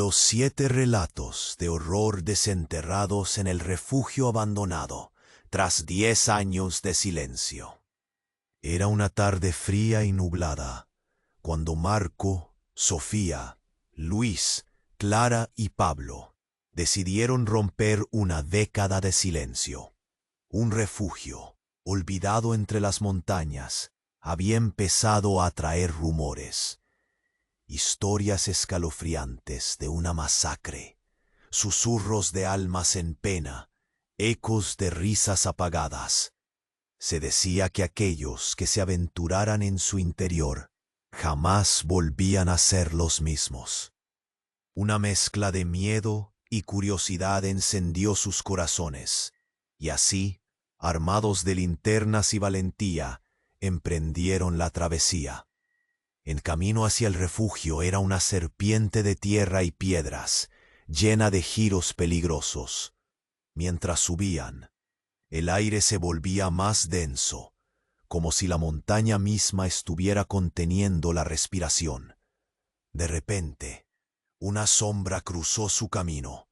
Los 7 relatos de horror desenterrados en el refugio abandonado, tras 10 años de silencio. Era una tarde fría y nublada, cuando Marco, Sofía, Luis, Clara y Pablo decidieron romper una década de silencio. Un refugio, olvidado entre las montañas, había empezado a traer rumores. Historias escalofriantes de una masacre, susurros de almas en pena, ecos de risas apagadas. Se decía que aquellos que se aventuraran en su interior jamás volvían a ser los mismos. Una mezcla de miedo y curiosidad encendió sus corazones, y así, armados de linternas y valentía, emprendieron la travesía. En camino hacia el refugio era una serpiente de tierra y piedras, llena de giros peligrosos. Mientras subían, el aire se volvía más denso, como si la montaña misma estuviera conteniendo la respiración. De repente, una sombra cruzó su camino,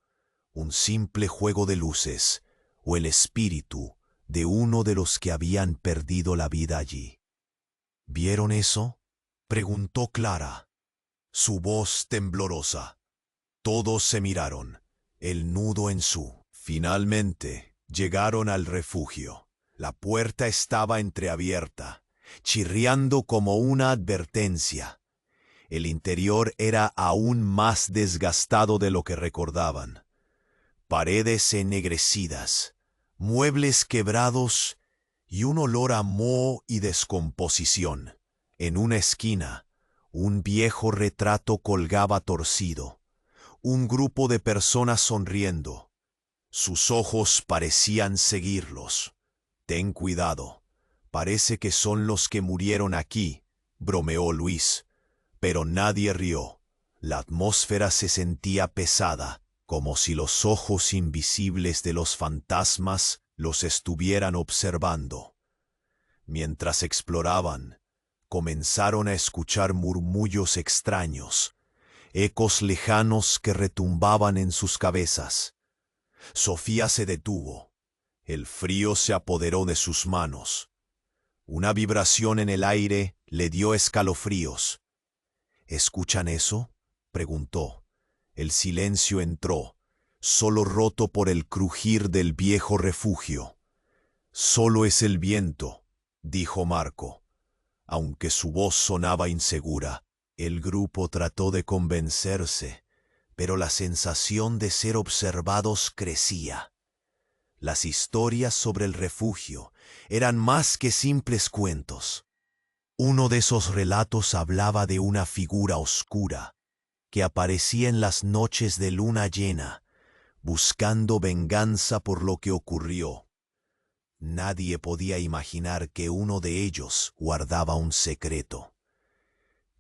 un simple juego de luces, o el espíritu de uno de los que habían perdido la vida allí. ¿Vieron eso?, preguntó Clara, su voz temblorosa. Todos se miraron, el nudo en su. Finalmente, llegaron al refugio. La puerta estaba entreabierta, chirriando como una advertencia. El interior era aún más desgastado de lo que recordaban. Paredes ennegrecidas, muebles quebrados y un olor a moho y descomposición. En una esquina, un viejo retrato colgaba torcido. Un grupo de personas sonriendo. Sus ojos parecían seguirlos. «Ten cuidado. Parece que son los que murieron aquí», bromeó Luis. Pero nadie rió. La atmósfera se sentía pesada, como si los ojos invisibles de los fantasmas los estuvieran observando. Mientras exploraban, comenzaron a escuchar murmullos extraños, ecos lejanos que retumbaban en sus cabezas. Sofía se detuvo. El frío se apoderó de sus manos. Una vibración en el aire le dio escalofríos. ¿Escuchan eso?, preguntó. El silencio entró, solo roto por el crujir del viejo refugio. «Solo es el viento», dijo Marco. Aunque su voz sonaba insegura, el grupo trató de convencerse, pero la sensación de ser observados crecía. Las historias sobre el refugio eran más que simples cuentos. Uno de esos relatos hablaba de una figura oscura que aparecía en las noches de luna llena, buscando venganza por lo que ocurrió. Nadie podía imaginar que uno de ellos guardaba un secreto.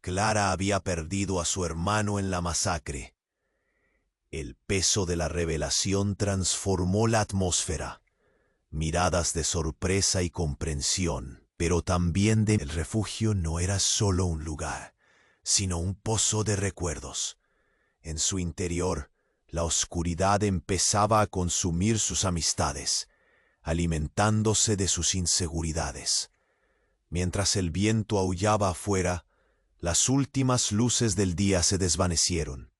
Clara había perdido a su hermano en la masacre. El peso de la revelación transformó la atmósfera. Miradas de sorpresa y comprensión, pero también de... El refugio no era solo un lugar, sino un pozo de recuerdos. En su interior, la oscuridad empezaba a consumir sus amistades, alimentándose de sus inseguridades. Mientras el viento aullaba afuera, las últimas luces del día se desvanecieron.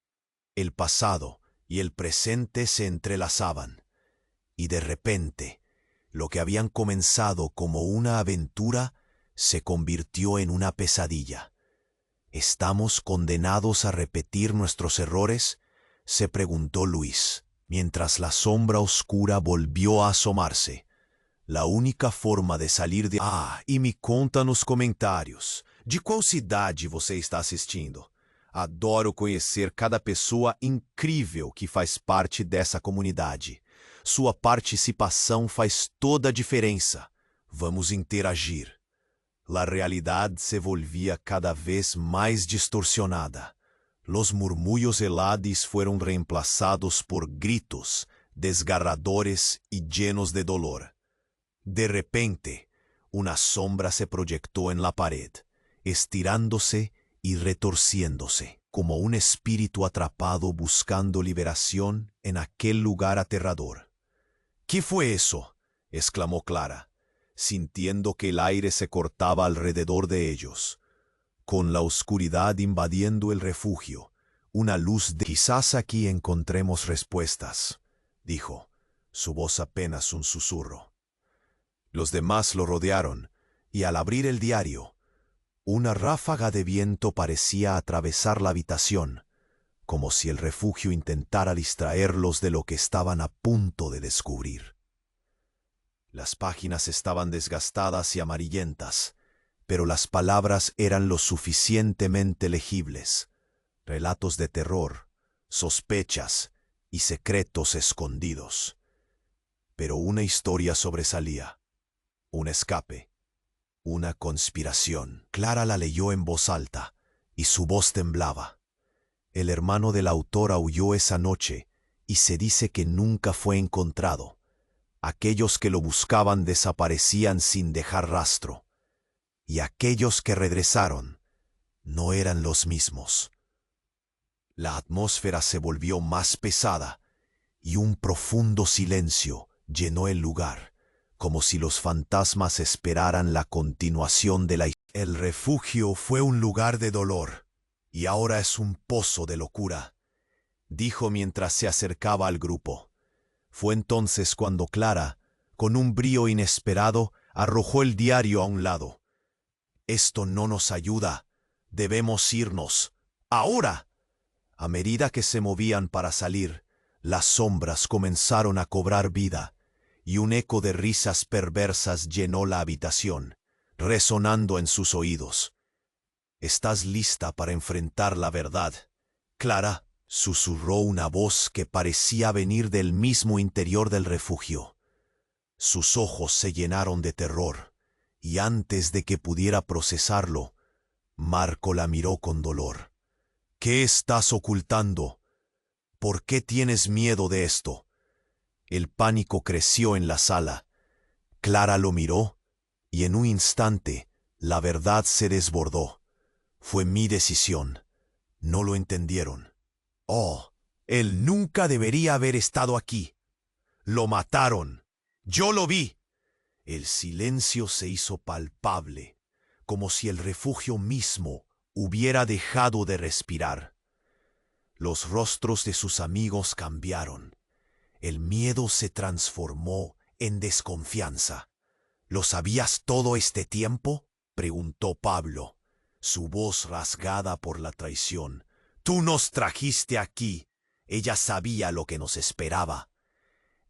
El pasado y el presente se entrelazaban, y de repente, lo que habían comenzado como una aventura se convirtió en una pesadilla. ¿Estamos condenados a repetir nuestros errores?, se preguntó Luis, mientras la sombra oscura volvió a asomarse. La única forma de salir de... E me conta nos comentários, de qual cidade você está assistindo? Adoro conhecer cada pessoa incrível que faz parte dessa comunidade. Sua participação faz toda a diferença. Vamos interagir. La realidad se volvía cada vez más distorsionada. Los murmullos helados fueron reemplazados por gritos desgarradores y llenos de dolor. De repente, una sombra se proyectó en la pared, estirándose y retorciéndose. como un espíritu atrapado buscando liberación en aquel lugar aterrador. —¿Qué fue eso? —exclamó Clara, sintiendo que el aire se cortaba alrededor de ellos. Con la oscuridad invadiendo el refugio, una luz de... —Quizás aquí encontremos respuestas —dijo, su voz apenas un susurro. Los demás lo rodearon, y al abrir el diario, una ráfaga de viento parecía atravesar la habitación, como si el refugio intentara distraerlos de lo que estaban a punto de descubrir. Las páginas estaban desgastadas y amarillentas, pero las palabras eran lo suficientemente legibles. Relatos de terror, sospechas y secretos escondidos. Pero una historia sobresalía. Un escape. Una conspiración. Clara la leyó en voz alta, y su voz temblaba. El hermano del autor huyó esa noche, y se dice que nunca fue encontrado. Aquellos que lo buscaban desaparecían sin dejar rastro. Y aquellos que regresaron no eran los mismos. La atmósfera se volvió más pesada, y un profundo silencio llenó el lugar, como si los fantasmas esperaran la continuación de la historia. El refugio fue un lugar de dolor, y ahora es un pozo de locura, dijo mientras se acercaba al grupo. Fue entonces cuando Clara, con un brío inesperado, arrojó el diario a un lado. Esto no nos ayuda. Debemos irnos. ¡Ahora! A medida que se movían para salir, las sombras comenzaron a cobrar vida, y un eco de risas perversas llenó la habitación, resonando en sus oídos. —¿Estás lista para enfrentar la verdad, Clara? —susurró una voz que parecía venir del mismo interior del refugio. Sus ojos se llenaron de terror, y antes de que pudiera procesarlo, Marco la miró con dolor. —¿Qué estás ocultando? ¿Por qué tienes miedo de esto? El pánico creció en la sala. Clara lo miró, y en un instante la verdad se desbordó. Fue mi decisión. No lo entendieron. Oh, él nunca debería haber estado aquí. Lo mataron. Yo lo vi. El silencio se hizo palpable, como si el refugio mismo hubiera dejado de respirar. Los rostros de sus amigos cambiaron. El miedo se transformó en desconfianza. —¿Lo sabías todo este tiempo? —preguntó Pablo, su voz rasgada por la traición. —Tú nos trajiste aquí. Ella sabía lo que nos esperaba.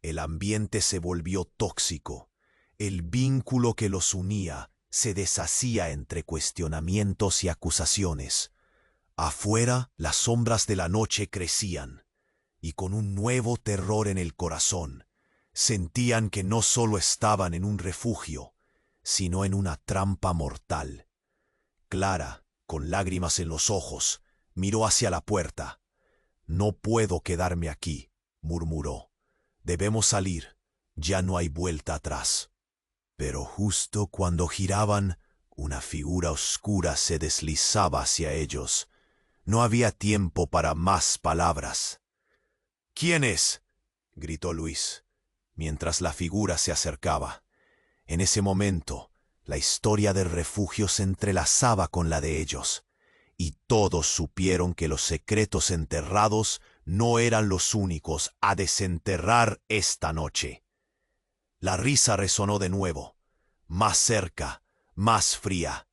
El ambiente se volvió tóxico. El vínculo que los unía se deshacía entre cuestionamientos y acusaciones. Afuera, las sombras de la noche crecían, y con un nuevo terror en el corazón, sentían que no solo estaban en un refugio, sino en una trampa mortal. Clara, con lágrimas en los ojos, miró hacia la puerta. —No puedo quedarme aquí —murmuró—. Debemos salir. Ya no hay vuelta atrás. Pero justo cuando giraban, una figura oscura se deslizaba hacia ellos. No había tiempo para más palabras. —¿Quién es? —gritó Luis, mientras la figura se acercaba. En ese momento, la historia del refugio se entrelazaba con la de ellos, y todos supieron que los secretos enterrados no eran los únicos a desenterrar esta noche. La risa resonó de nuevo, más cerca, más fría.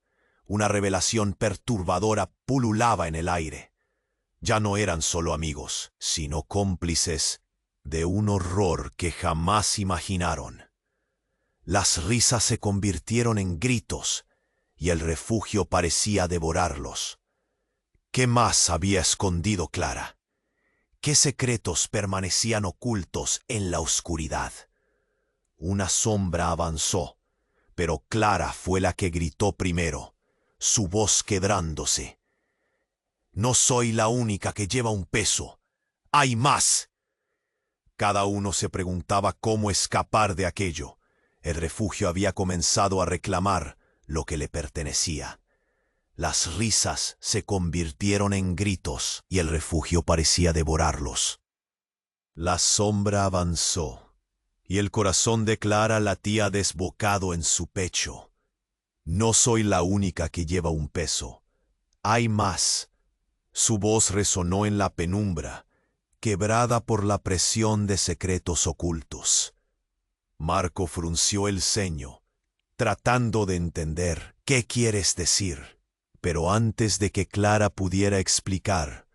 Una revelación perturbadora pululaba en el aire. Ya no eran solo amigos, sino cómplices de un horror que jamás imaginaron. Las risas se convirtieron en gritos, y el refugio parecía devorarlos. ¿Qué más había escondido Clara? ¿Qué secretos permanecían ocultos en la oscuridad? Una sombra avanzó, pero Clara fue la que gritó primero, su voz quebrándose. —No soy la única que lleva un peso. ¡Hay más! Cada uno se preguntaba cómo escapar de aquello. El refugio había comenzado a reclamar lo que le pertenecía. Las risas se convirtieron en gritos y el refugio parecía devorarlos. La sombra avanzó y el corazón de Clara latía desbocado en su pecho. No soy la única que lleva un peso. Hay más. Su voz resonó en la penumbra, quebrada por la presión de secretos ocultos. Marco frunció el ceño, tratando de entender qué quieres decir. Pero antes de que Clara pudiera explicar,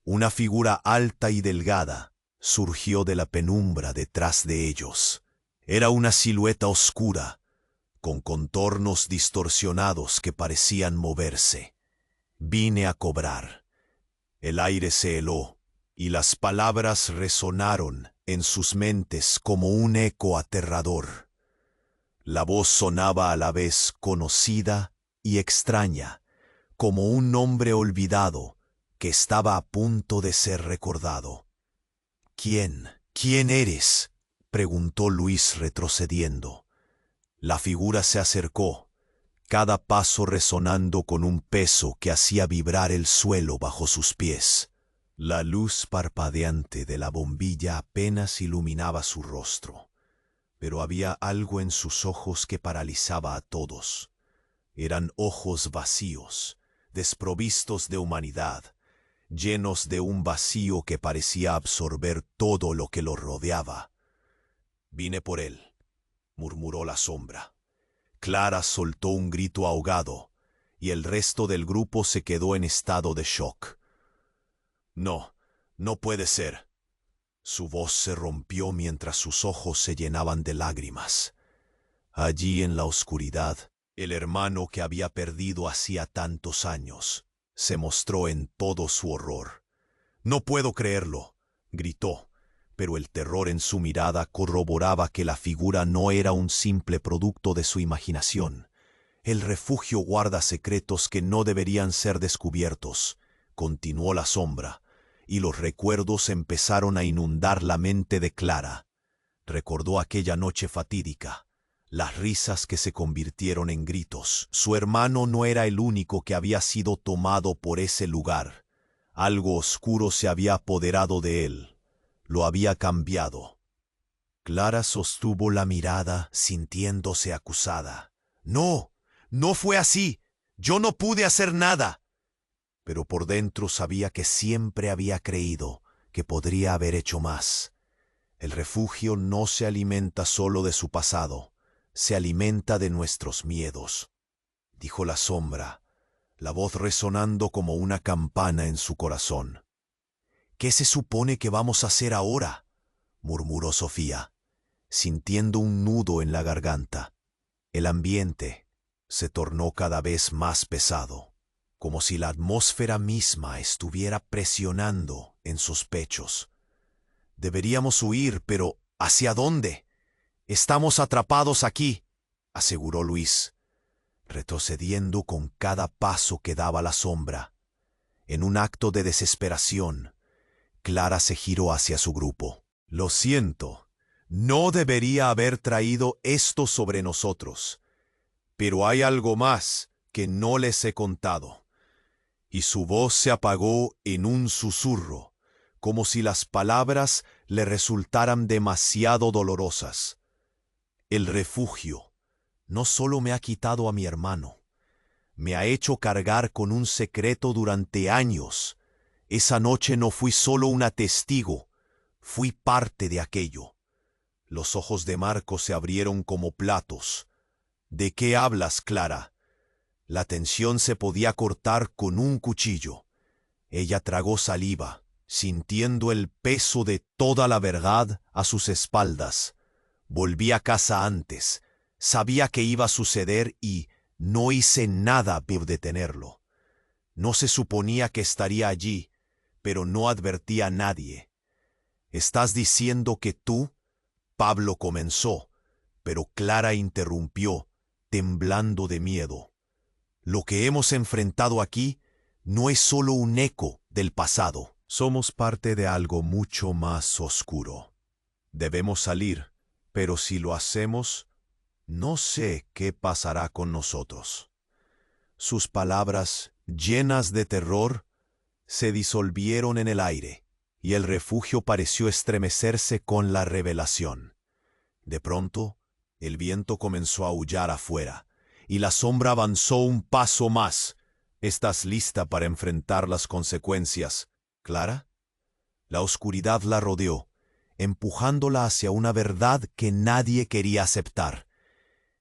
una figura alta y delgada surgió de la penumbra detrás de ellos. Era una silueta oscura, con contornos distorsionados que parecían moverse. Vine a cobrar. El aire se heló, y las palabras resonaron en sus mentes como un eco aterrador. La voz sonaba a la vez conocida y extraña, como un nombre olvidado que estaba a punto de ser recordado. ¿Quién eres?, preguntó Luis retrocediendo. La figura se acercó, cada paso resonando con un peso que hacía vibrar el suelo bajo sus pies. La luz parpadeante de la bombilla apenas iluminaba su rostro, pero había algo en sus ojos que paralizaba a todos. Eran ojos vacíos, desprovistos de humanidad, llenos de un vacío que parecía absorber todo lo que lo rodeaba. «Vine por él», murmuró la sombra. Clara soltó un grito ahogado, y el resto del grupo se quedó en estado de shock. «No, no puede ser». Su voz se rompió mientras sus ojos se llenaban de lágrimas. Allí en la oscuridad, el hermano que había perdido hacía tantos años se mostró en todo su horror. «No puedo creerlo», gritó, pero el terror en su mirada corroboraba que la figura no era un simple producto de su imaginación. «El refugio guarda secretos que no deberían ser descubiertos», continuó la sombra, y los recuerdos empezaron a inundar la mente de Clara. Recordó aquella noche fatídica, las risas que se convirtieron en gritos. Su hermano no era el único que había sido tomado por ese lugar. Algo oscuro se había apoderado de él. Lo había cambiado. Clara sostuvo la mirada, sintiéndose acusada. «No, no fue así. Yo no pude hacer nada». Pero por dentro sabía que siempre había creído que podría haber hecho más. El refugio no se alimenta solo de su pasado, se alimenta de nuestros miedos, dijo la sombra, la voz resonando como una campana en su corazón. «¿Qué se supone que vamos a hacer ahora?», murmuró Sofía, sintiendo un nudo en la garganta. El ambiente se tornó cada vez más pesado, como si la atmósfera misma estuviera presionando en sus pechos. «Deberíamos huir, pero ¿hacia dónde? Estamos atrapados aquí», aseguró Luis, retrocediendo con cada paso que daba la sombra. En un acto de desesperación, Clara se giró hacia su grupo. «Lo siento, no debería haber traído esto sobre nosotros, pero hay algo más que no les he contado». Y su voz se apagó en un susurro, como si las palabras le resultaran demasiado dolorosas. «El refugio no solo me ha quitado a mi hermano, me ha hecho cargar con un secreto durante años. Esa noche no fui solo una testigo, fui parte de aquello». Los ojos de Marco se abrieron como platos. «¿De qué hablas, Clara?». La tensión se podía cortar con un cuchillo. Ella tragó saliva, sintiendo el peso de toda la verdad a sus espaldas. Volví a casa antes, sabía que iba a suceder y no hice nada por detenerlo. No se suponía que estaría allí, pero no advertí a nadie. «¿Estás diciendo que tú?», Pablo comenzó, pero Clara interrumpió, temblando de miedo. «Lo que hemos enfrentado aquí no es solo un eco del pasado. Somos parte de algo mucho más oscuro. Debemos salir, pero si lo hacemos, no sé qué pasará con nosotros». Sus palabras, llenas de terror, se disolvieron en el aire, y el refugio pareció estremecerse con la revelación. De pronto, el viento comenzó a aullar afuera, y la sombra avanzó un paso más. ¿Estás lista para enfrentar las consecuencias, Clara? La oscuridad la rodeó, empujándola hacia una verdad que nadie quería aceptar.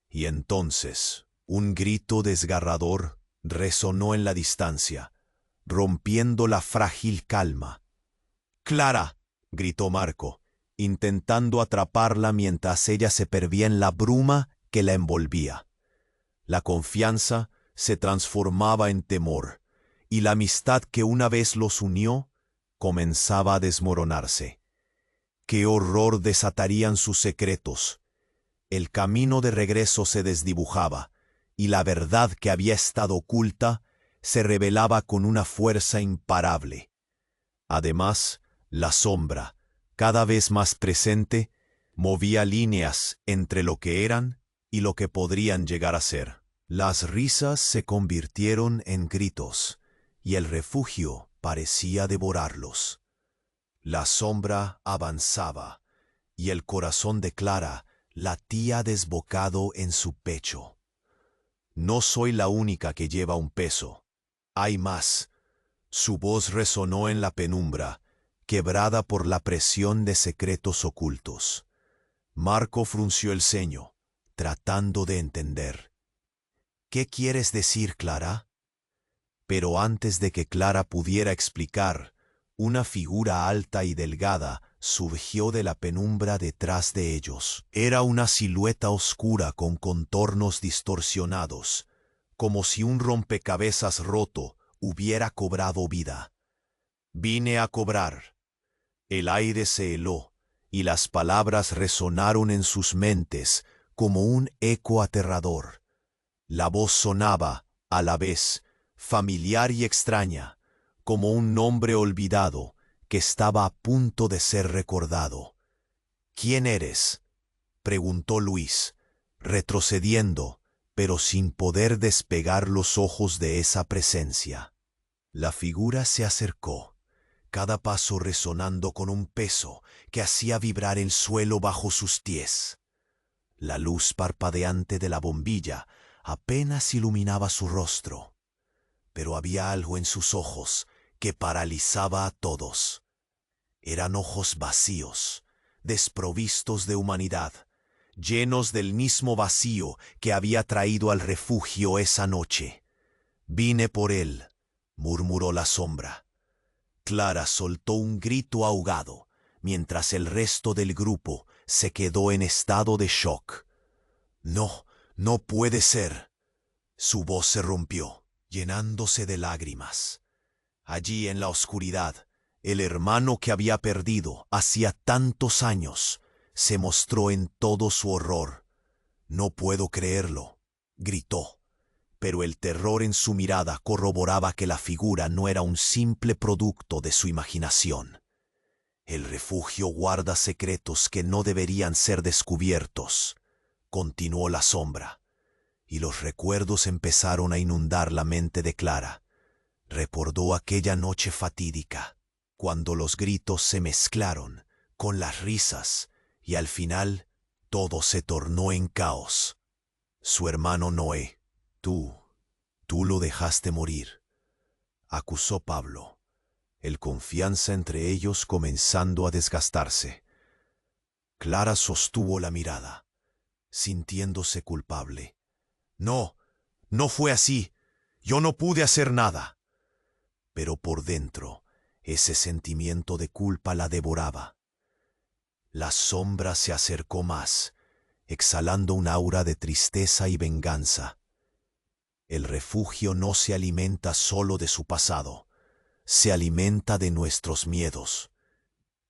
Y entonces, un grito desgarrador resonó en la distancia, rompiendo la frágil calma. ¡Clara!, gritó Marco, intentando atraparla mientras ella se perdía en la bruma que la envolvía. La confianza se transformaba en temor, y la amistad que una vez los unió comenzaba a desmoronarse. ¡Qué horror desatarían sus secretos! El camino de regreso se desdibujaba, y la verdad que había estado oculta se revelaba con una fuerza imparable. Además, la sombra, cada vez más presente, movía líneas entre lo que eran y lo que podrían llegar a ser. Las risas se convirtieron en gritos, y el refugio parecía devorarlos. La sombra avanzaba, y el corazón de Clara latía desbocado en su pecho. No soy la única que lleva un peso. Hay más. Su voz resonó en la penumbra, quebrada por la presión de secretos ocultos. Marco frunció el ceño, tratando de entender. ¿Qué quieres decir, Clara? Pero antes de que Clara pudiera explicar, una figura alta y delgada surgió de la penumbra detrás de ellos. Era una silueta oscura con contornos distorsionados, como si un rompecabezas roto hubiera cobrado vida. «Vine a cobrar». El aire se heló, y las palabras resonaron en sus mentes como un eco aterrador. La voz sonaba, a la vez, familiar y extraña, como un nombre olvidado que estaba a punto de ser recordado. «¿Quién eres?», preguntó Luis, retrocediendo, pero sin poder despegar los ojos de esa presencia. La figura se acercó, cada paso resonando con un peso que hacía vibrar el suelo bajo sus pies. La luz parpadeante de la bombilla apenas iluminaba su rostro, pero había algo en sus ojos que paralizaba a todos. Eran ojos vacíos, desprovistos de humanidad, llenos del mismo vacío que había traído al refugio esa noche. «Vine por él», murmuró la sombra. Clara soltó un grito ahogado, mientras el resto del grupo se quedó en estado de shock. «No, no puede ser». Su voz se rompió, llenándose de lágrimas. Allí en la oscuridad, el hermano que había perdido hacía tantos años se mostró en todo su horror. «No puedo creerlo», gritó, pero el terror en su mirada corroboraba que la figura no era un simple producto de su imaginación. «El refugio guarda secretos que no deberían ser descubiertos», continuó la sombra, y los recuerdos empezaron a inundar la mente de Clara. Recordó aquella noche fatídica, cuando los gritos se mezclaron con las risas y al final todo se tornó en caos. Su hermano Noé, tú lo dejaste morir», acusó Pablo, el confianza entre ellos comenzando a desgastarse. Clara sostuvo la mirada, sintiéndose culpable. «No, no fue así. Yo no pude hacer nada». Pero por dentro, ese sentimiento de culpa la devoraba. La sombra se acercó más, exhalando un aura de tristeza y venganza. El refugio no se alimenta solo de su pasado, se alimenta de nuestros miedos.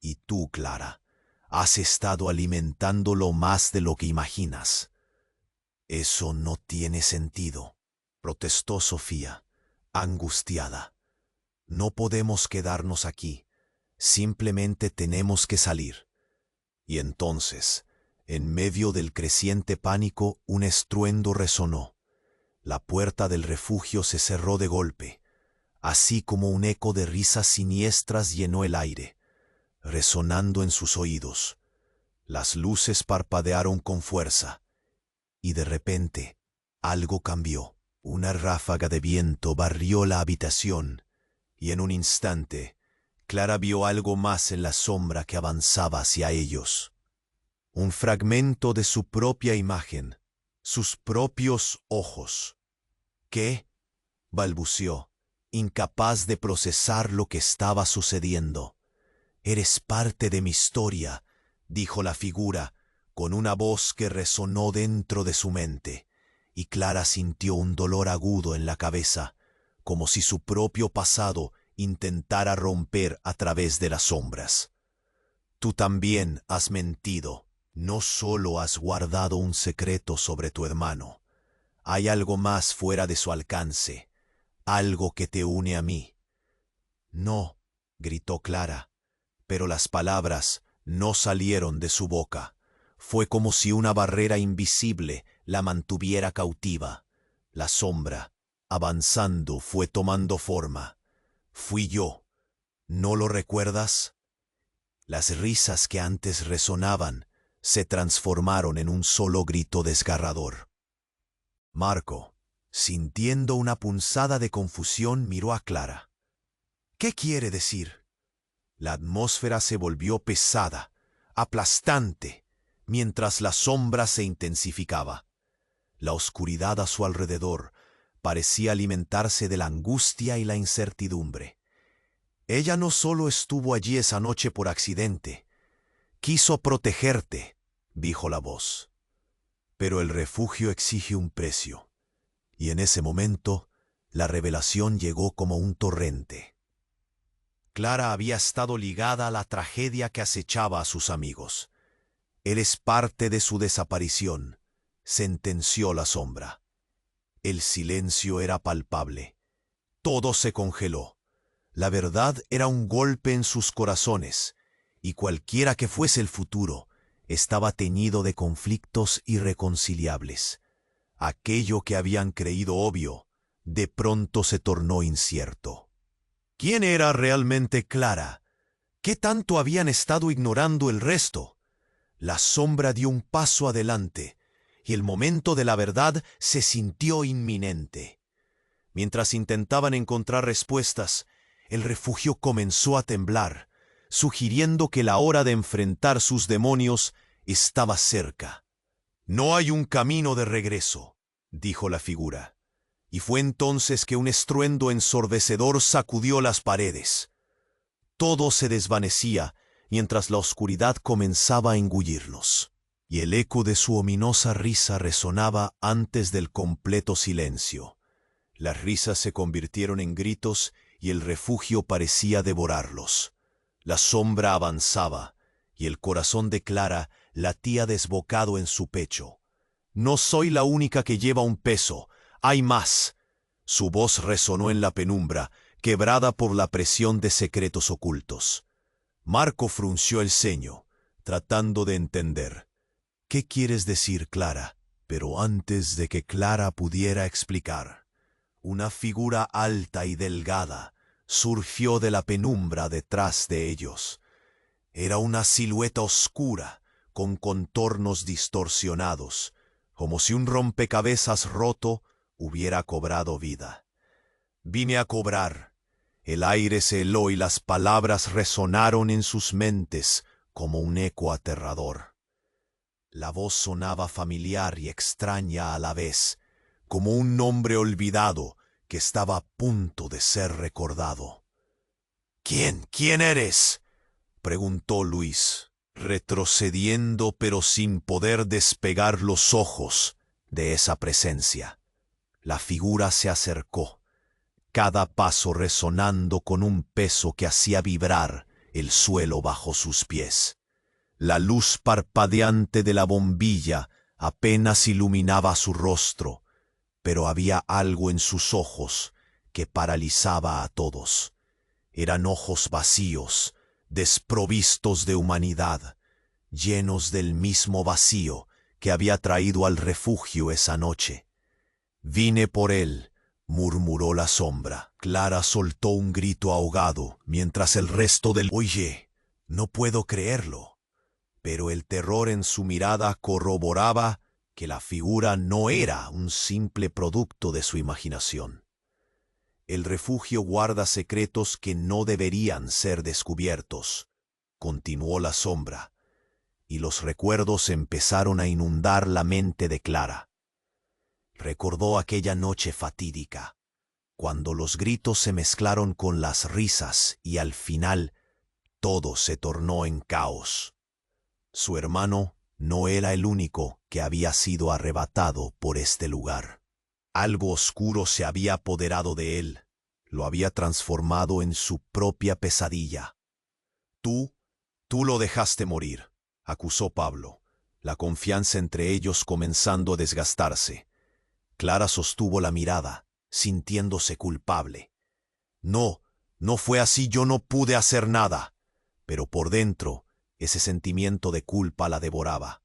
Y tú, Clara, has estado alimentándolo más de lo que imaginas. «Eso no tiene sentido», protestó Sofía, angustiada. «No podemos quedarnos aquí, simplemente tenemos que salir». Y entonces, en medio del creciente pánico, un estruendo resonó. La puerta del refugio se cerró de golpe, así como un eco de risas siniestras llenó el aire, resonando en sus oídos. Las luces parpadearon con fuerza, y de repente algo cambió. Una ráfaga de viento barrió la habitación, y en un instante Clara vio algo más en la sombra que avanzaba hacia ellos. Un fragmento de su propia imagen, sus propios ojos. ¿Qué?, balbuceó, incapaz de procesar lo que estaba sucediendo. «Eres parte de mi historia», dijo la figura, con una voz que resonó dentro de su mente, y Clara sintió un dolor agudo en la cabeza, como si su propio pasado intentara romper a través de las sombras. «Tú también has mentido. No solo has guardado un secreto sobre tu hermano. Hay algo más fuera de su alcance, algo que te une a mí». «No», gritó Clara, pero las palabras no salieron de su boca. Fue como si una barrera invisible la mantuviera cautiva. La sombra, avanzando, fue tomando forma. «Fui yo. ¿No lo recuerdas?» Las risas que antes resonaban se transformaron en un solo grito desgarrador. Marco, sintiendo una punzada de confusión, miró a Clara. «¿Qué quiere decir?» La atmósfera se volvió pesada, aplastante, mientras la sombra se intensificaba. La oscuridad a su alrededor parecía alimentarse de la angustia y la incertidumbre. «Ella no solo estuvo allí esa noche por accidente. Quiso protegerte», dijo la voz. «Pero el refugio exige un precio». Y en ese momento, la revelación llegó como un torrente. Clara había estado ligada a la tragedia que acechaba a sus amigos. «Él es parte de su desaparición», sentenció la sombra. El silencio era palpable. Todo se congeló. La verdad era un golpe en sus corazones, y cualquiera que fuese el futuro, estaba teñido de conflictos irreconciliables. Aquello que habían creído obvio, de pronto se tornó incierto. ¿Quién era realmente Clara? ¿Qué tanto habían estado ignorando el resto? La sombra dio un paso adelante, y el momento de la verdad se sintió inminente. Mientras intentaban encontrar respuestas, el refugio comenzó a temblar, sugiriendo que la hora de enfrentar sus demonios estaba cerca. «No hay un camino de regreso», dijo la figura, y fue entonces que un estruendo ensordecedor sacudió las paredes. Todo se desvanecía mientras la oscuridad comenzaba a engullirlos, y el eco de su ominosa risa resonaba antes del completo silencio. Las risas se convirtieron en gritos y el refugio parecía devorarlos. La sombra avanzaba, y el corazón de Clara latía desbocado en su pecho. «No soy la única que lleva un peso, hay más». Su voz resonó en la penumbra, quebrada por la presión de secretos ocultos. Marco frunció el ceño, tratando de entender. «¿Qué quieres decir, Clara?» Pero antes de que Clara pudiera explicar, una figura alta y delgada surgió de la penumbra detrás de ellos. Era una silueta oscura, con contornos distorsionados, como si un rompecabezas roto hubiera cobrado vida. «Vine a cobrar». El aire se heló y las palabras resonaron en sus mentes como un eco aterrador. La voz sonaba familiar y extraña a la vez, como un nombre olvidado que estaba a punto de ser recordado. «¿Quién eres?», preguntó Luis, retrocediendo pero sin poder despegar los ojos de esa presencia. La figura se acercó, cada paso resonando con un peso que hacía vibrar el suelo bajo sus pies. La luz parpadeante de la bombilla apenas iluminaba su rostro, pero había algo en sus ojos que paralizaba a todos. Eran ojos vacíos, desprovistos de humanidad, llenos del mismo vacío que había traído al refugio esa noche. Vine por él, murmuró la sombra. Clara soltó un grito ahogado, mientras el resto del «Oye, no puedo creerlo». Pero el terror en su mirada corroboraba que la figura no era un simple producto de su imaginación. El refugio guarda secretos que no deberían ser descubiertos, continuó la sombra, y los recuerdos empezaron a inundar la mente de Clara. Recordó aquella noche fatídica, cuando los gritos se mezclaron con las risas y al final todo se tornó en caos. Su hermano no era el único que había sido arrebatado por este lugar. Algo oscuro se había apoderado de él, lo había transformado en su propia pesadilla. Tú lo dejaste morir, acusó Pablo, la confianza entre ellos comenzando a desgastarse. Clara sostuvo la mirada, sintiéndose culpable. No fue así, yo no pude hacer nada. Pero por dentro, ese sentimiento de culpa la devoraba.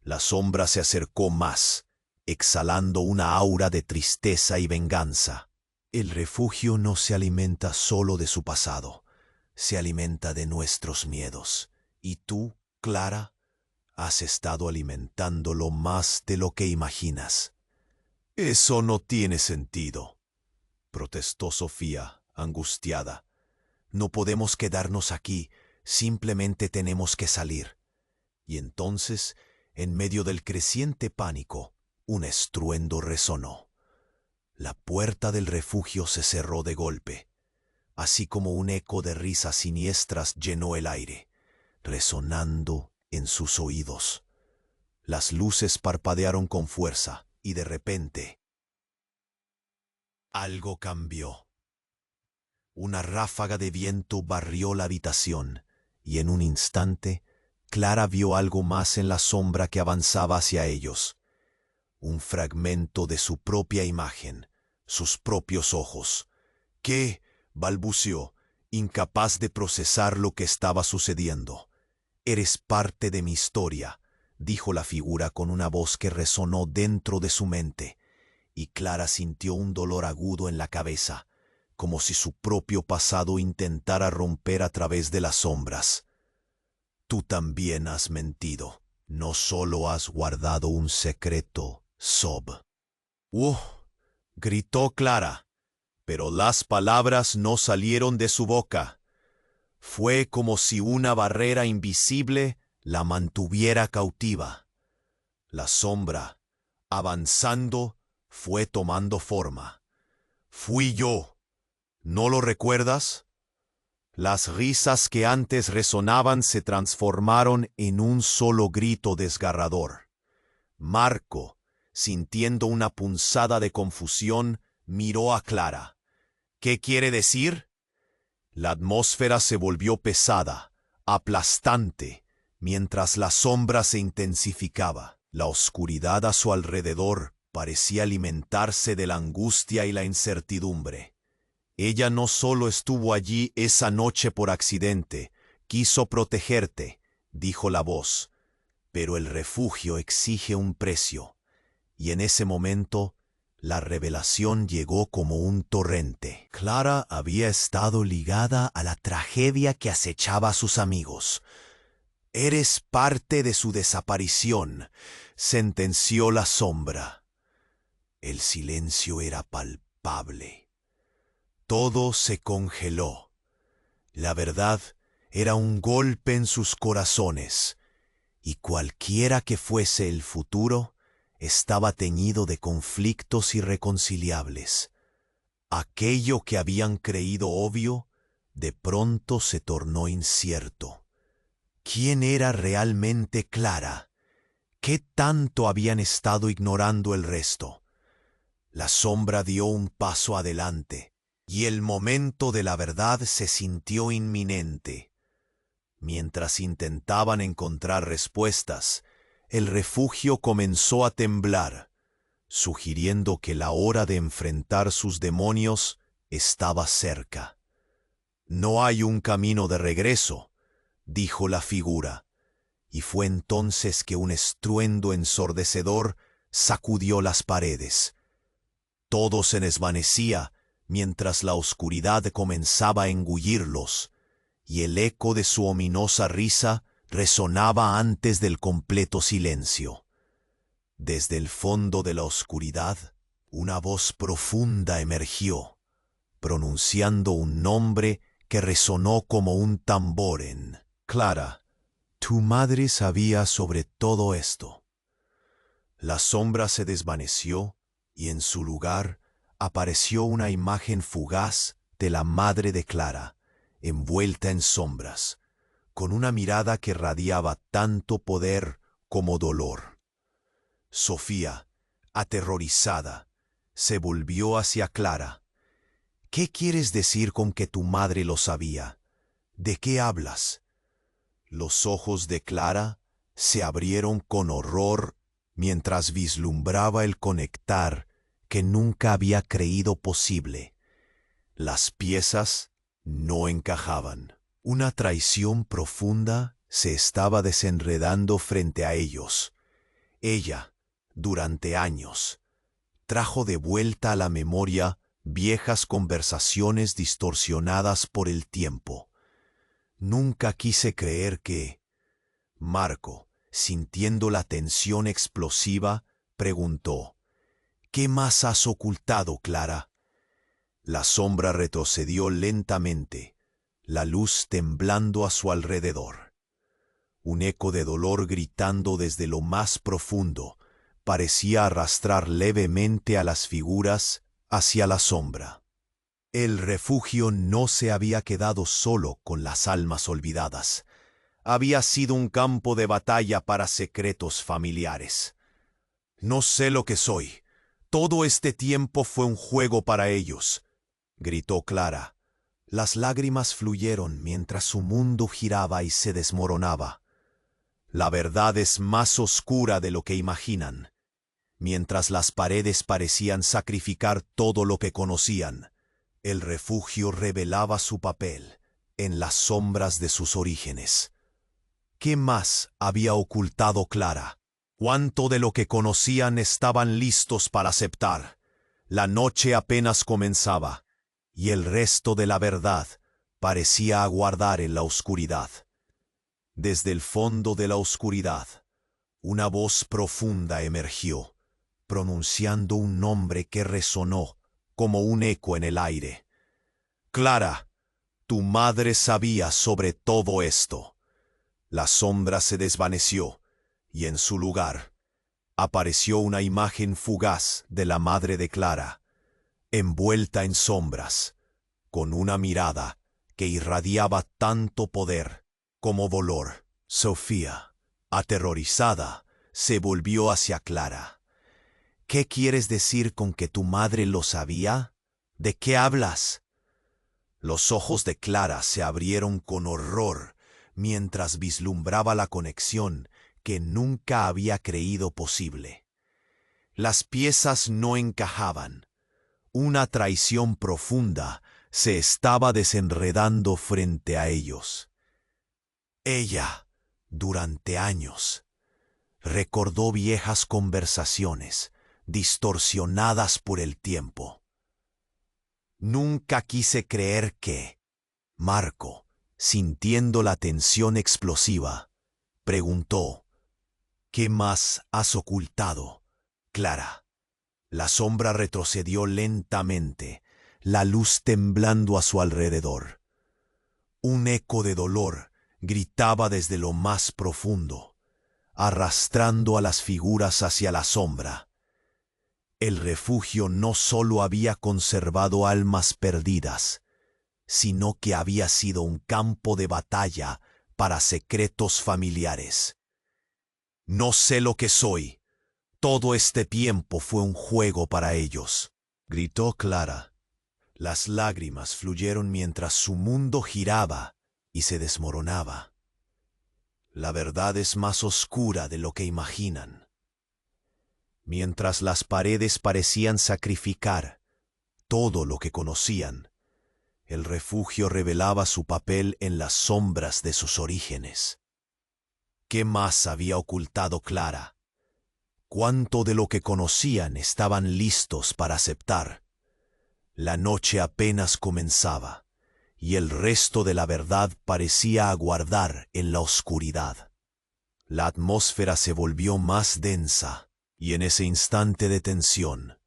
La sombra se acercó más, exhalando una aura de tristeza y venganza. El refugio no se alimenta solo de su pasado, se alimenta de nuestros miedos. Y tú, Clara, has estado alimentándolo más de lo que imaginas. Eso no tiene sentido, protestó Sofía, angustiada. No podemos quedarnos aquí, simplemente tenemos que salir. Y entonces, en medio del creciente pánico, un estruendo resonó. La puerta del refugio se cerró de golpe, así como un eco de risas siniestras llenó el aire, resonando en sus oídos. Las luces parpadearon con fuerza y de repente algo cambió. Una ráfaga de viento barrió la habitación y en un instante Clara vio algo más en la sombra que avanzaba hacia ellos. Un fragmento de su propia imagen, sus propios ojos. ¿Qué? Balbuceó, incapaz de procesar lo que estaba sucediendo. Eres parte de mi historia, dijo la figura con una voz que resonó dentro de su mente, y Clara sintió un dolor agudo en la cabeza, como si su propio pasado intentara romper a través de las sombras. Tú también has mentido, no solo has guardado un secreto, Sob. Gritó Clara, pero las palabras no salieron de su boca. Fue como si una barrera invisible la mantuviera cautiva. La sombra, avanzando, fue tomando forma. Fui yo. ¿No lo recuerdas? Las risas que antes resonaban se transformaron en un solo grito desgarrador. Marco, sintiendo una punzada de confusión, miró a Clara. ¿Qué quiere decir? La atmósfera se volvió pesada, aplastante, mientras la sombra se intensificaba. La oscuridad a su alrededor parecía alimentarse de la angustia y la incertidumbre. Ella no solo estuvo allí esa noche por accidente, quiso protegerte, dijo la voz, pero el refugio exige un precio, y en ese momento la revelación llegó como un torrente. Clara había estado ligada a la tragedia que acechaba a sus amigos. Eres parte de su desaparición, sentenció la sombra. El silencio era palpable. Todo se congeló. La verdad era un golpe en sus corazones, y cualquiera que fuese el futuro, estaba teñido de conflictos irreconciliables. Aquello que habían creído obvio, de pronto se tornó incierto. ¿Quién era realmente Clara? ¿Qué tanto habían estado ignorando el resto? La sombra dio un paso adelante, y el momento de la verdad se sintió inminente. Mientras intentaban encontrar respuestas, el refugio comenzó a temblar, sugiriendo que la hora de enfrentar sus demonios estaba cerca. No hay un camino de regreso, dijo la figura, y fue entonces que un estruendo ensordecedor sacudió las paredes. Todo se desvanecía mientras la oscuridad comenzaba a engullirlos, y el eco de su ominosa risa resonaba antes del completo silencio. Desde el fondo de la oscuridad, una voz profunda emergió, pronunciando un nombre que resonó como un tambor en Clara. Tu madre sabía sobre todo esto. La sombra se desvaneció y en su lugar apareció una imagen fugaz de la madre de Clara, envuelta en sombras, con una mirada que radiaba tanto poder como dolor. Sofía, aterrorizada, se volvió hacia Clara. ¿Qué quieres decir con que tu madre lo sabía? ¿De qué hablas? Los ojos de Clara se abrieron con horror mientras vislumbraba el conectar que nunca había creído posible. Las piezas no encajaban. Una traición profunda se estaba desenredando frente a ellos. Ella, durante años, trajo de vuelta a la memoria viejas conversaciones distorsionadas por el tiempo. Nunca quise creer que... Marco, sintiendo la tensión explosiva, preguntó: ¿Qué más has ocultado, Clara? La sombra retrocedió lentamente, la luz temblando a su alrededor. Un eco de dolor gritando desde lo más profundo parecía arrastrar levemente a las figuras hacia la sombra. El refugio no se había quedado solo con las almas olvidadas. Había sido un campo de batalla para secretos familiares. No sé lo que soy. Todo este tiempo fue un juego para ellos, gritó Clara. Las lágrimas fluyeron mientras su mundo giraba y se desmoronaba. La verdad es más oscura de lo que imaginan. Mientras las paredes parecían sacrificar todo lo que conocían, el refugio revelaba su papel en las sombras de sus orígenes. ¿Qué más había ocultado Clara? ¿Cuánto de lo que conocían estaban listos para aceptar? La noche apenas comenzaba, y el resto de la verdad parecía aguardar en la oscuridad. Desde el fondo de la oscuridad, una voz profunda emergió, pronunciando un nombre que resonó como un eco en el aire. Clara, tu madre sabía sobre todo esto. La sombra se desvaneció, y en su lugar apareció una imagen fugaz de la madre de Clara, envuelta en sombras, con una mirada que irradiaba tanto poder como dolor. Sofía, aterrorizada, se volvió hacia Clara. ¿Qué quieres decir con que tu madre lo sabía? ¿De qué hablas? Los ojos de Clara se abrieron con horror mientras vislumbraba la conexión que nunca había creído posible. Las piezas no encajaban. Una traición profunda se estaba desenredando frente a ellos. Ella, durante años, recordó viejas conversaciones distorsionadas por el tiempo. Nunca quise creer que... Marco, sintiendo la tensión explosiva, preguntó: ¿Qué más has ocultado, Clara? La sombra retrocedió lentamente, la luz temblando a su alrededor. Un eco de dolor gritaba desde lo más profundo, arrastrando a las figuras hacia la sombra. El refugio no solo había conservado almas perdidas, sino que había sido un campo de batalla para secretos familiares. No sé lo que soy. Todo este tiempo fue un juego para ellos, gritó Clara. Las lágrimas fluyeron mientras su mundo giraba y se desmoronaba. La verdad es más oscura de lo que imaginan. Mientras las paredes parecían sacrificar todo lo que conocían, el refugio revelaba su papel en las sombras de sus orígenes. ¿Qué más había ocultado Clara? ¿Cuánto de lo que conocían estaban listos para aceptar? La noche apenas comenzaba, y el resto de la verdad parecía aguardar en la oscuridad. La atmósfera se volvió más densa, y en ese instante de tensión,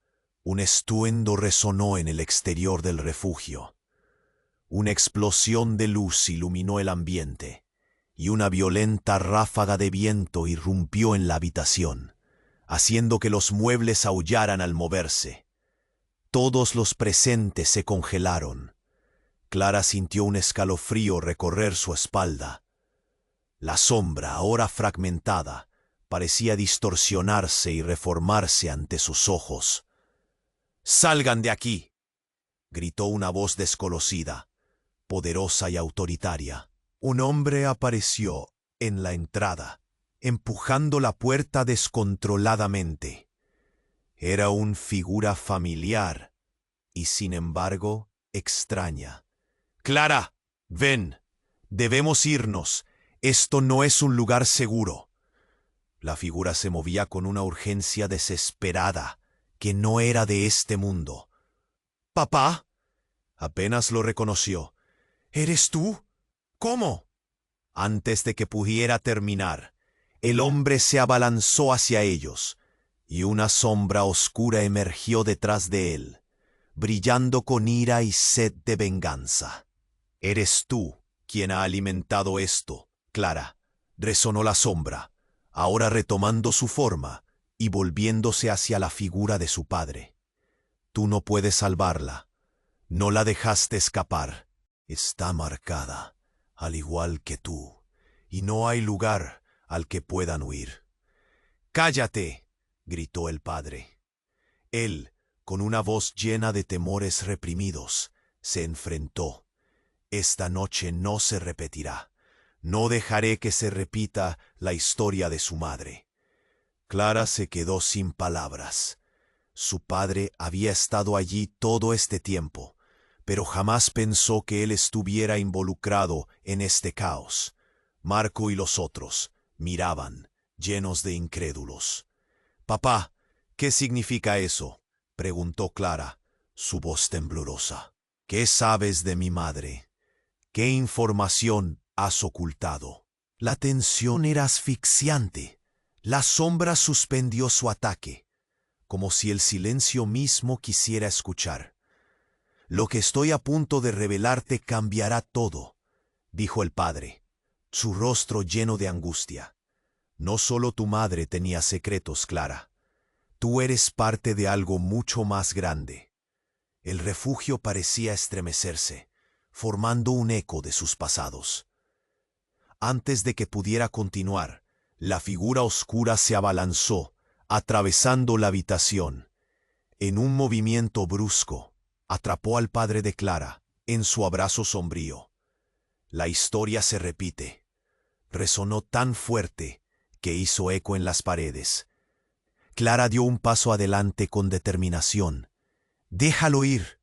un estruendo resonó en el exterior del refugio. Una explosión de luz iluminó el ambiente, y una violenta ráfaga de viento irrumpió en la habitación, haciendo que los muebles aullaran al moverse. Todos los presentes se congelaron. Clara sintió un escalofrío recorrer su espalda. La sombra, ahora fragmentada, parecía distorsionarse y reformarse ante sus ojos. «¡Salgan de aquí!», gritó una voz desconocida, poderosa y autoritaria. Un hombre apareció en la entrada, empujando la puerta descontroladamente. Era una figura familiar y, sin embargo, extraña. «Clara, ven, debemos irnos. Esto no es un lugar seguro». La figura se movía con una urgencia desesperada que no era de este mundo. «¿Papá?». Apenas lo reconoció. «¿Eres tú? ¿Cómo?». Antes de que pudiera terminar, el hombre se abalanzó hacia ellos, y una sombra oscura emergió detrás de él, brillando con ira y sed de venganza. «Eres tú quien ha alimentado esto, Clara», resonó la sombra, ahora retomando su forma y volviéndose hacia la figura de su padre. «Tú no puedes salvarla. No la dejaste escapar. Está marcada, al igual que tú, y no hay lugar al que puedan huir». «¡Cállate!», gritó el padre. Él, con una voz llena de temores reprimidos, se enfrentó. «Esta noche no se repetirá. No dejaré que se repita la historia de su madre». Clara se quedó sin palabras. Su padre había estado allí todo este tiempo, pero jamás pensó que él estuviera involucrado en este caos. Marco y los otros miraban, llenos de incrédulos. «Papá, ¿qué significa eso?», preguntó Clara, su voz temblorosa. «¿Qué sabes de mi madre? ¿Qué información has ocultado?». La tensión era asfixiante. La sombra suspendió su ataque, como si el silencio mismo quisiera escuchar. «Lo que estoy a punto de revelarte cambiará todo», dijo el padre, su rostro lleno de angustia. «No solo tu madre tenía secretos, Clara. Tú eres parte de algo mucho más grande». El refugio parecía estremecerse, formando un eco de sus pasados. Antes de que pudiera continuar, la figura oscura se abalanzó, atravesando la habitación. En un movimiento brusco, atrapó al padre de Clara en su abrazo sombrío. La historia se repite. Resonó tan fuerte que hizo eco en las paredes. Clara dio un paso adelante con determinación. «Déjalo ir».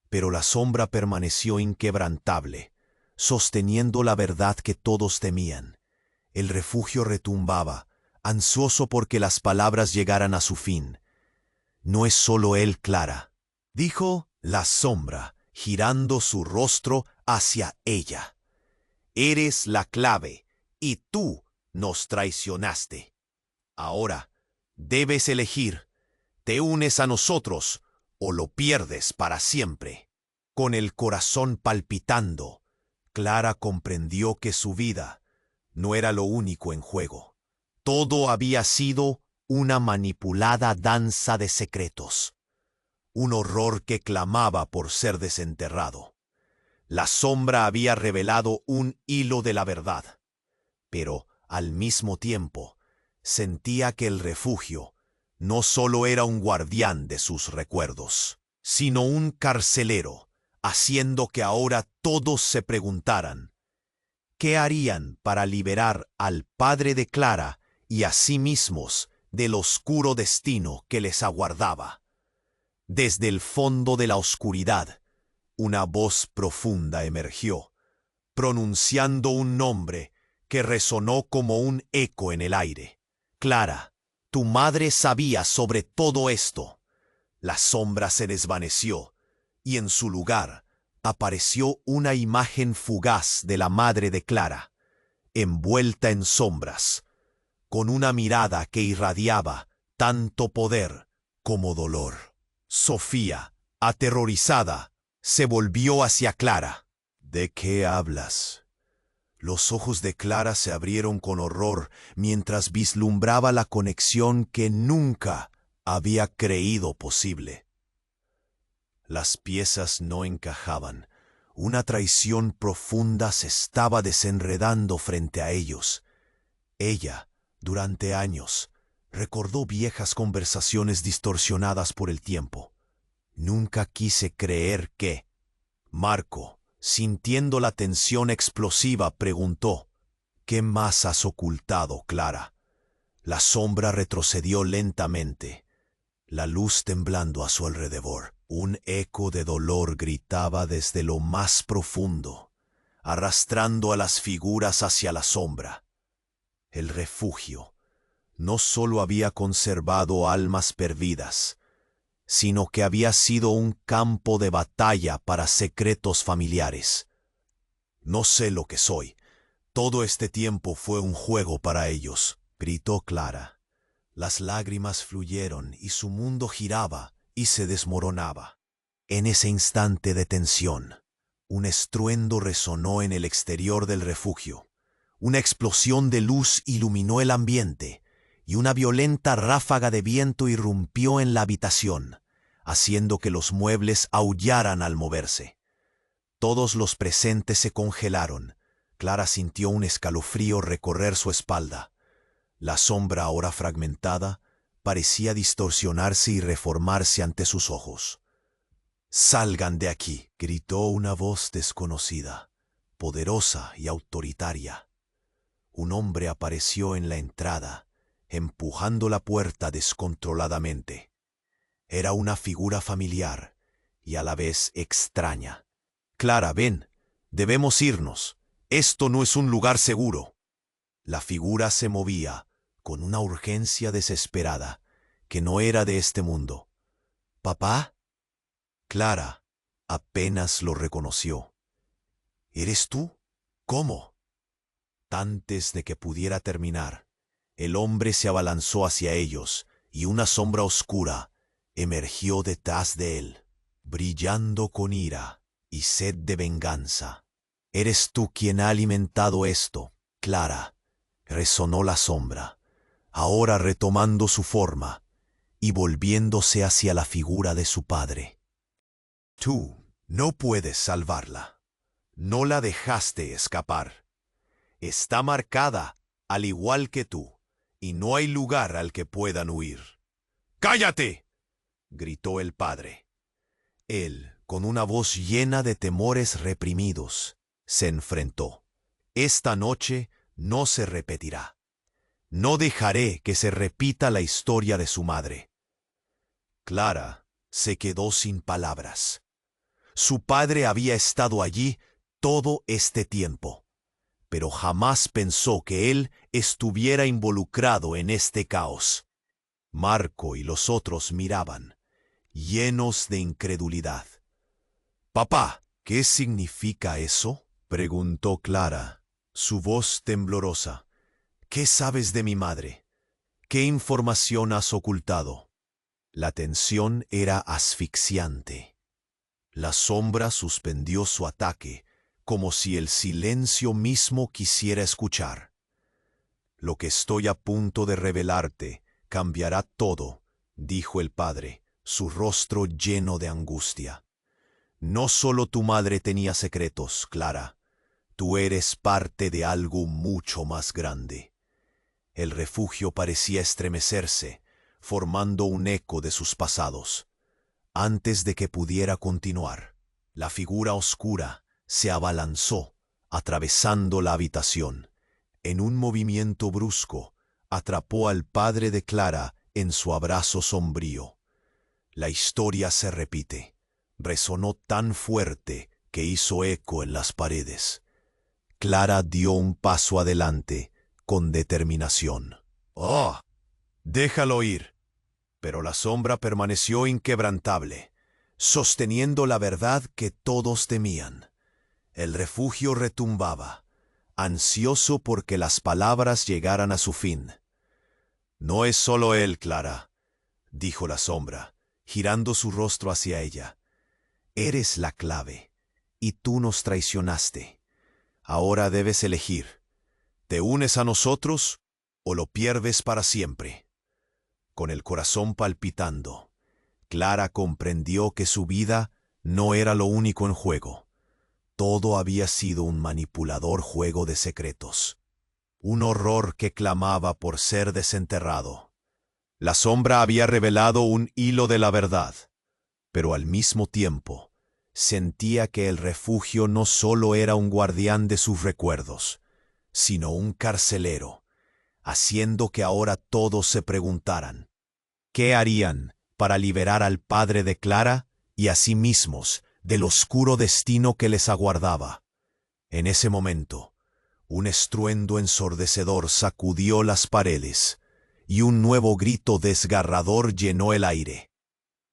Pero la sombra permaneció inquebrantable, sosteniendo la verdad que todos temían. El refugio retumbaba, ansioso porque las palabras llegaran a su fin. «No es solo él, Clara», dijo la sombra, girando su rostro hacia ella. «Eres la clave, y tú nos traicionaste. Ahora debes elegir. Te unes a nosotros o lo pierdes para siempre». Con el corazón palpitando, Clara comprendió que su vida no era lo único en juego. Todo había sido una manipulada danza de secretos. Un horror que clamaba por ser desenterrado. La sombra había revelado un hilo de la verdad, pero al mismo tiempo sentía que el refugio no solo era un guardián de sus recuerdos, sino un carcelero, haciendo que ahora todos se preguntaran ¿qué harían para liberar al padre de Clara y a sí mismos del oscuro destino que les aguardaba? Desde el fondo de la oscuridad, una voz profunda emergió, pronunciando un nombre que resonó como un eco en el aire. «Clara, Tu madre sabía sobre todo esto. La sombra se desvaneció, y en su lugar apareció una imagen fugaz de la madre de Clara, envuelta en sombras, con una mirada que irradiaba tanto poder como dolor. Sofía, aterrorizada, se volvió hacia Clara. ¿De qué hablas? Los ojos de Clara se abrieron con horror mientras vislumbraba la conexión que nunca había creído posible. Las piezas no encajaban. Una traición profunda se estaba desenredando frente a ellos. Ella, durante años, recordó viejas conversaciones distorsionadas por el tiempo. Nunca quise creer que... Marco, sintiendo la tensión explosiva, preguntó: ¿Qué más has ocultado, Clara? La sombra retrocedió lentamente, la luz temblando a su alrededor. Un eco de dolor gritaba desde lo más profundo, arrastrando a las figuras hacia la sombra. El refugio no solo había conservado almas perdidas, sino que había sido un campo de batalla para secretos familiares. No sé lo que soy. Todo este tiempo fue un juego para ellos, gritó Clara. Las lágrimas fluyeron y su mundo giraba y se desmoronaba. En ese instante de tensión, un estruendo resonó en el exterior del refugio. Una explosión de luz iluminó el ambiente y una violenta ráfaga de viento irrumpió en la habitación, haciendo que los muebles aullaran al moverse. Todos los presentes se congelaron. Clara sintió un escalofrío recorrer su espalda. La sombra, ahora fragmentada, parecía distorsionarse y reformarse ante sus ojos. «¡Salgan de aquí!», gritó una voz desconocida, poderosa y autoritaria. Un hombre apareció en la entrada, empujando la puerta descontroladamente. Era una figura familiar y a la vez extraña. «Clara, ven, debemos irnos. Esto no es un lugar seguro». La figura se movía con una urgencia desesperada que no era de este mundo. «¿Papá?». Clara apenas lo reconoció. «¿Eres tú? ¿Cómo?». Antes de que pudiera terminar, el hombre se abalanzó hacia ellos y una sombra oscura emergió detrás de él, brillando con ira y sed de venganza. «Eres tú quien ha alimentado esto, Clara», resonó la sombra, ahora retomando su forma y volviéndose hacia la figura de su padre. «Tú no puedes salvarla. No la dejaste escapar. Está marcada al igual que tú, y no hay lugar al que puedan huir». «¡Cállate!», gritó el padre. Él, con una voz llena de temores reprimidos, se enfrentó. «Esta noche no se repetirá. No dejaré que se repita la historia de su madre». Clara se quedó sin palabras. Su padre había estado allí todo este tiempo, pero jamás pensó que él estuviera involucrado en este caos. Marco y los otros miraban, llenos de incredulidad. «Papá, ¿qué significa eso?», preguntó Clara, su voz temblorosa. «¿Qué sabes de mi madre? ¿Qué información has ocultado?». La tensión era asfixiante. La sombra suspendió su ataque, como si el silencio mismo quisiera escuchar. «Lo que estoy a punto de revelarte cambiará todo», dijo el padre, su rostro lleno de angustia. «No solo tu madre tenía secretos, Clara. Tú eres parte de algo mucho más grande». El refugio parecía estremecerse, formando un eco de sus pasados. Antes de que pudiera continuar, la figura oscura se abalanzó, atravesando la habitación. En un movimiento brusco, atrapó al padre de Clara en su abrazo sombrío. La historia se repite. Resonó tan fuerte que hizo eco en las paredes. Clara dio un paso adelante con determinación. «¡Oh!», Déjalo ir. Pero la sombra permaneció inquebrantable, sosteniendo la verdad que todos temían. El refugio retumbaba, ansioso porque las palabras llegaran a su fin. No es solo él, Clara, dijo la sombra, girando su rostro hacia ella. Eres la clave, y tú nos traicionaste. Ahora debes elegir. ¿Te unes a nosotros o lo pierdes para siempre? Con el corazón palpitando, Clara comprendió que su vida no era lo único en juego. Todo había sido un manipulador juego de secretos. Un horror que clamaba por ser desenterrado. La sombra había revelado un hilo de la verdad, pero al mismo tiempo sentía que el refugio no solo era un guardián de sus recuerdos, sino un carcelero, haciendo que ahora todos se preguntaran, ¿qué harían para liberar al padre de Clara y a sí mismos del oscuro destino que les aguardaba? En ese momento, un estruendo ensordecedor sacudió las paredes, y un nuevo grito desgarrador llenó el aire.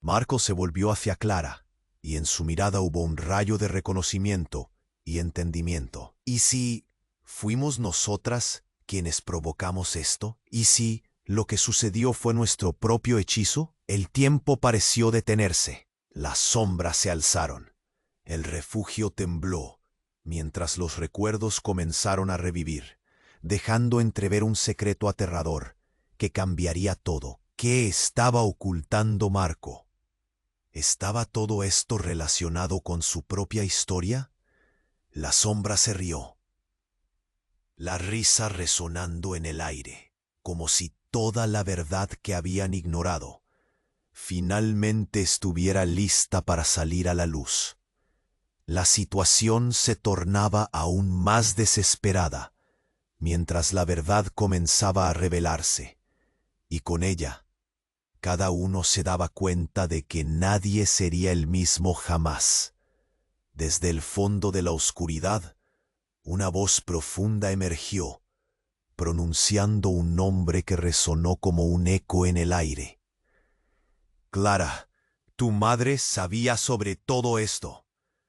Marco se volvió hacia Clara, y en su mirada hubo un rayo de reconocimiento y entendimiento. ¿Y si fuimos nosotras quienes provocamos esto? ¿Y si lo que sucedió fue nuestro propio hechizo? El tiempo pareció detenerse. Las sombras se alzaron. El refugio tembló, mientras los recuerdos comenzaron a revivir, dejando entrever un secreto aterrador que cambiaría todo. ¿Qué estaba ocultando Marco? ¿Estaba todo esto relacionado con su propia historia? La sombra se rió, la risa resonando en el aire, como si toda la verdad que habían ignorado finalmente estuviera lista para salir a la luz. La situación se tornaba aún más desesperada, mientras la verdad comenzaba a revelarse, y con ella, cada uno se daba cuenta de que nadie sería el mismo jamás. Desde el fondo de la oscuridad, una voz profunda emergió, pronunciando un nombre que resonó como un eco en el aire. Clara, tu madre sabía sobre todo esto.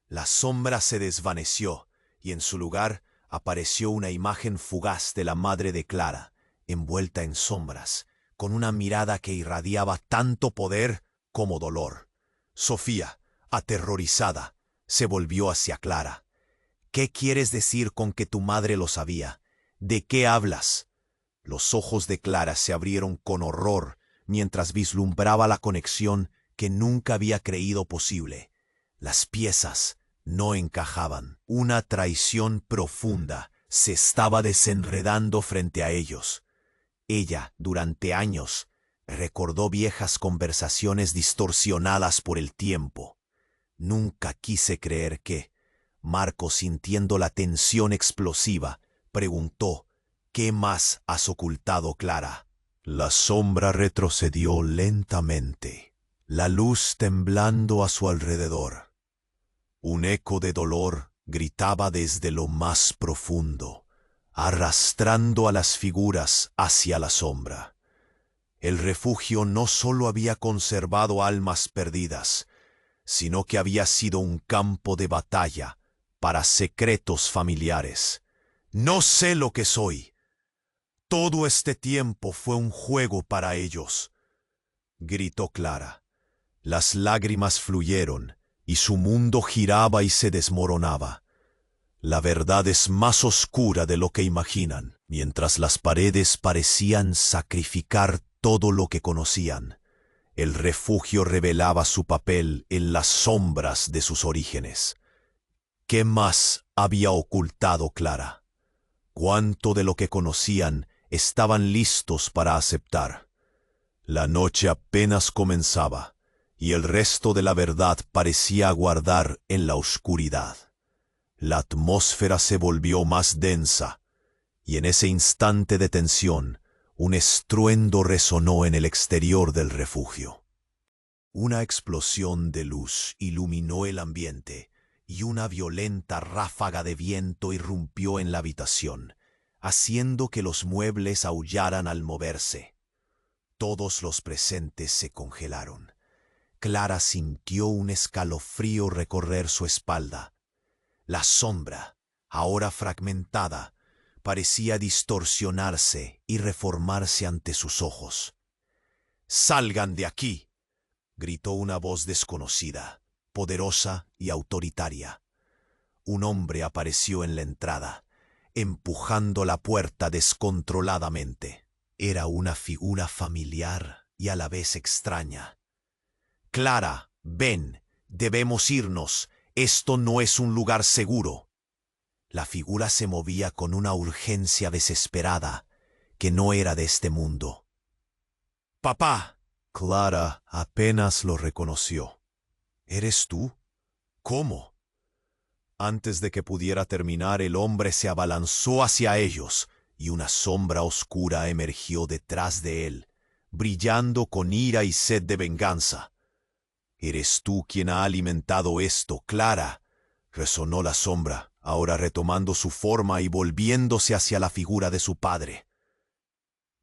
La sombra se desvaneció, y en su lugar apareció una imagen fugaz de la madre de Clara, envuelta en sombras, con una mirada que irradiaba tanto poder como dolor. Sofía, aterrorizada, se volvió hacia Clara. ¿Qué quieres decir con que tu madre lo sabía? ¿De qué hablas? Los ojos de Clara se abrieron con horror mientras vislumbraba la conexión que nunca había creído posible. Las piezas no encajaban. Una traición profunda se estaba desenredando frente a ellos. Ella, durante años, recordó viejas conversaciones distorsionadas por el tiempo. Nunca quise creer que, Marco, sintiendo la tensión explosiva, preguntó, ¿qué más has ocultado, Clara? La sombra retrocedió lentamente, la luz temblando a su alrededor. Un eco de dolor gritaba desde lo más profundo, arrastrando a las figuras hacia la sombra. El refugio no solo había conservado almas perdidas, sino que había sido un campo de batalla para secretos familiares. No sé lo que soy. Todo este tiempo fue un juego para ellos, gritó Clara. Las lágrimas fluyeron y su mundo giraba y se desmoronaba. La verdad es más oscura de lo que imaginan, mientras las paredes parecían sacrificar todo lo que conocían. El refugio revelaba su papel en las sombras de sus orígenes. ¿Qué más había ocultado Clara? ¿Cuánto de lo que conocían estaban listos para aceptar? La noche apenas comenzaba, y el resto de la verdad parecía aguardar en la oscuridad. La atmósfera se volvió más densa, y en ese instante de tensión, un estruendo resonó en el exterior del refugio. Una explosión de luz iluminó el ambiente, y una violenta ráfaga de viento irrumpió en la habitación, haciendo que los muebles aullaran al moverse. Todos los presentes se congelaron. Clara sintió un escalofrío recorrer su espalda. La sombra, ahora fragmentada, parecía distorsionarse y reformarse ante sus ojos. «¡Salgan de aquí!», gritó una voz desconocida, poderosa y autoritaria. Un hombre apareció en la entrada, empujando la puerta descontroladamente. Era una figura familiar y a la vez extraña. «Clara, ven, debemos irnos. Esto no es un lugar seguro». La figura se movía con una urgencia desesperada que no era de este mundo. «¡Papá!». Clara apenas lo reconoció. «¿Eres tú? ¿Cómo?». Antes de que pudiera terminar, el hombre se abalanzó hacia ellos y una sombra oscura emergió detrás de él, brillando con ira y sed de venganza. «¿Eres tú quien ha alimentado esto, Clara?», resonó la sombra, ahora retomando su forma y volviéndose hacia la figura de su padre.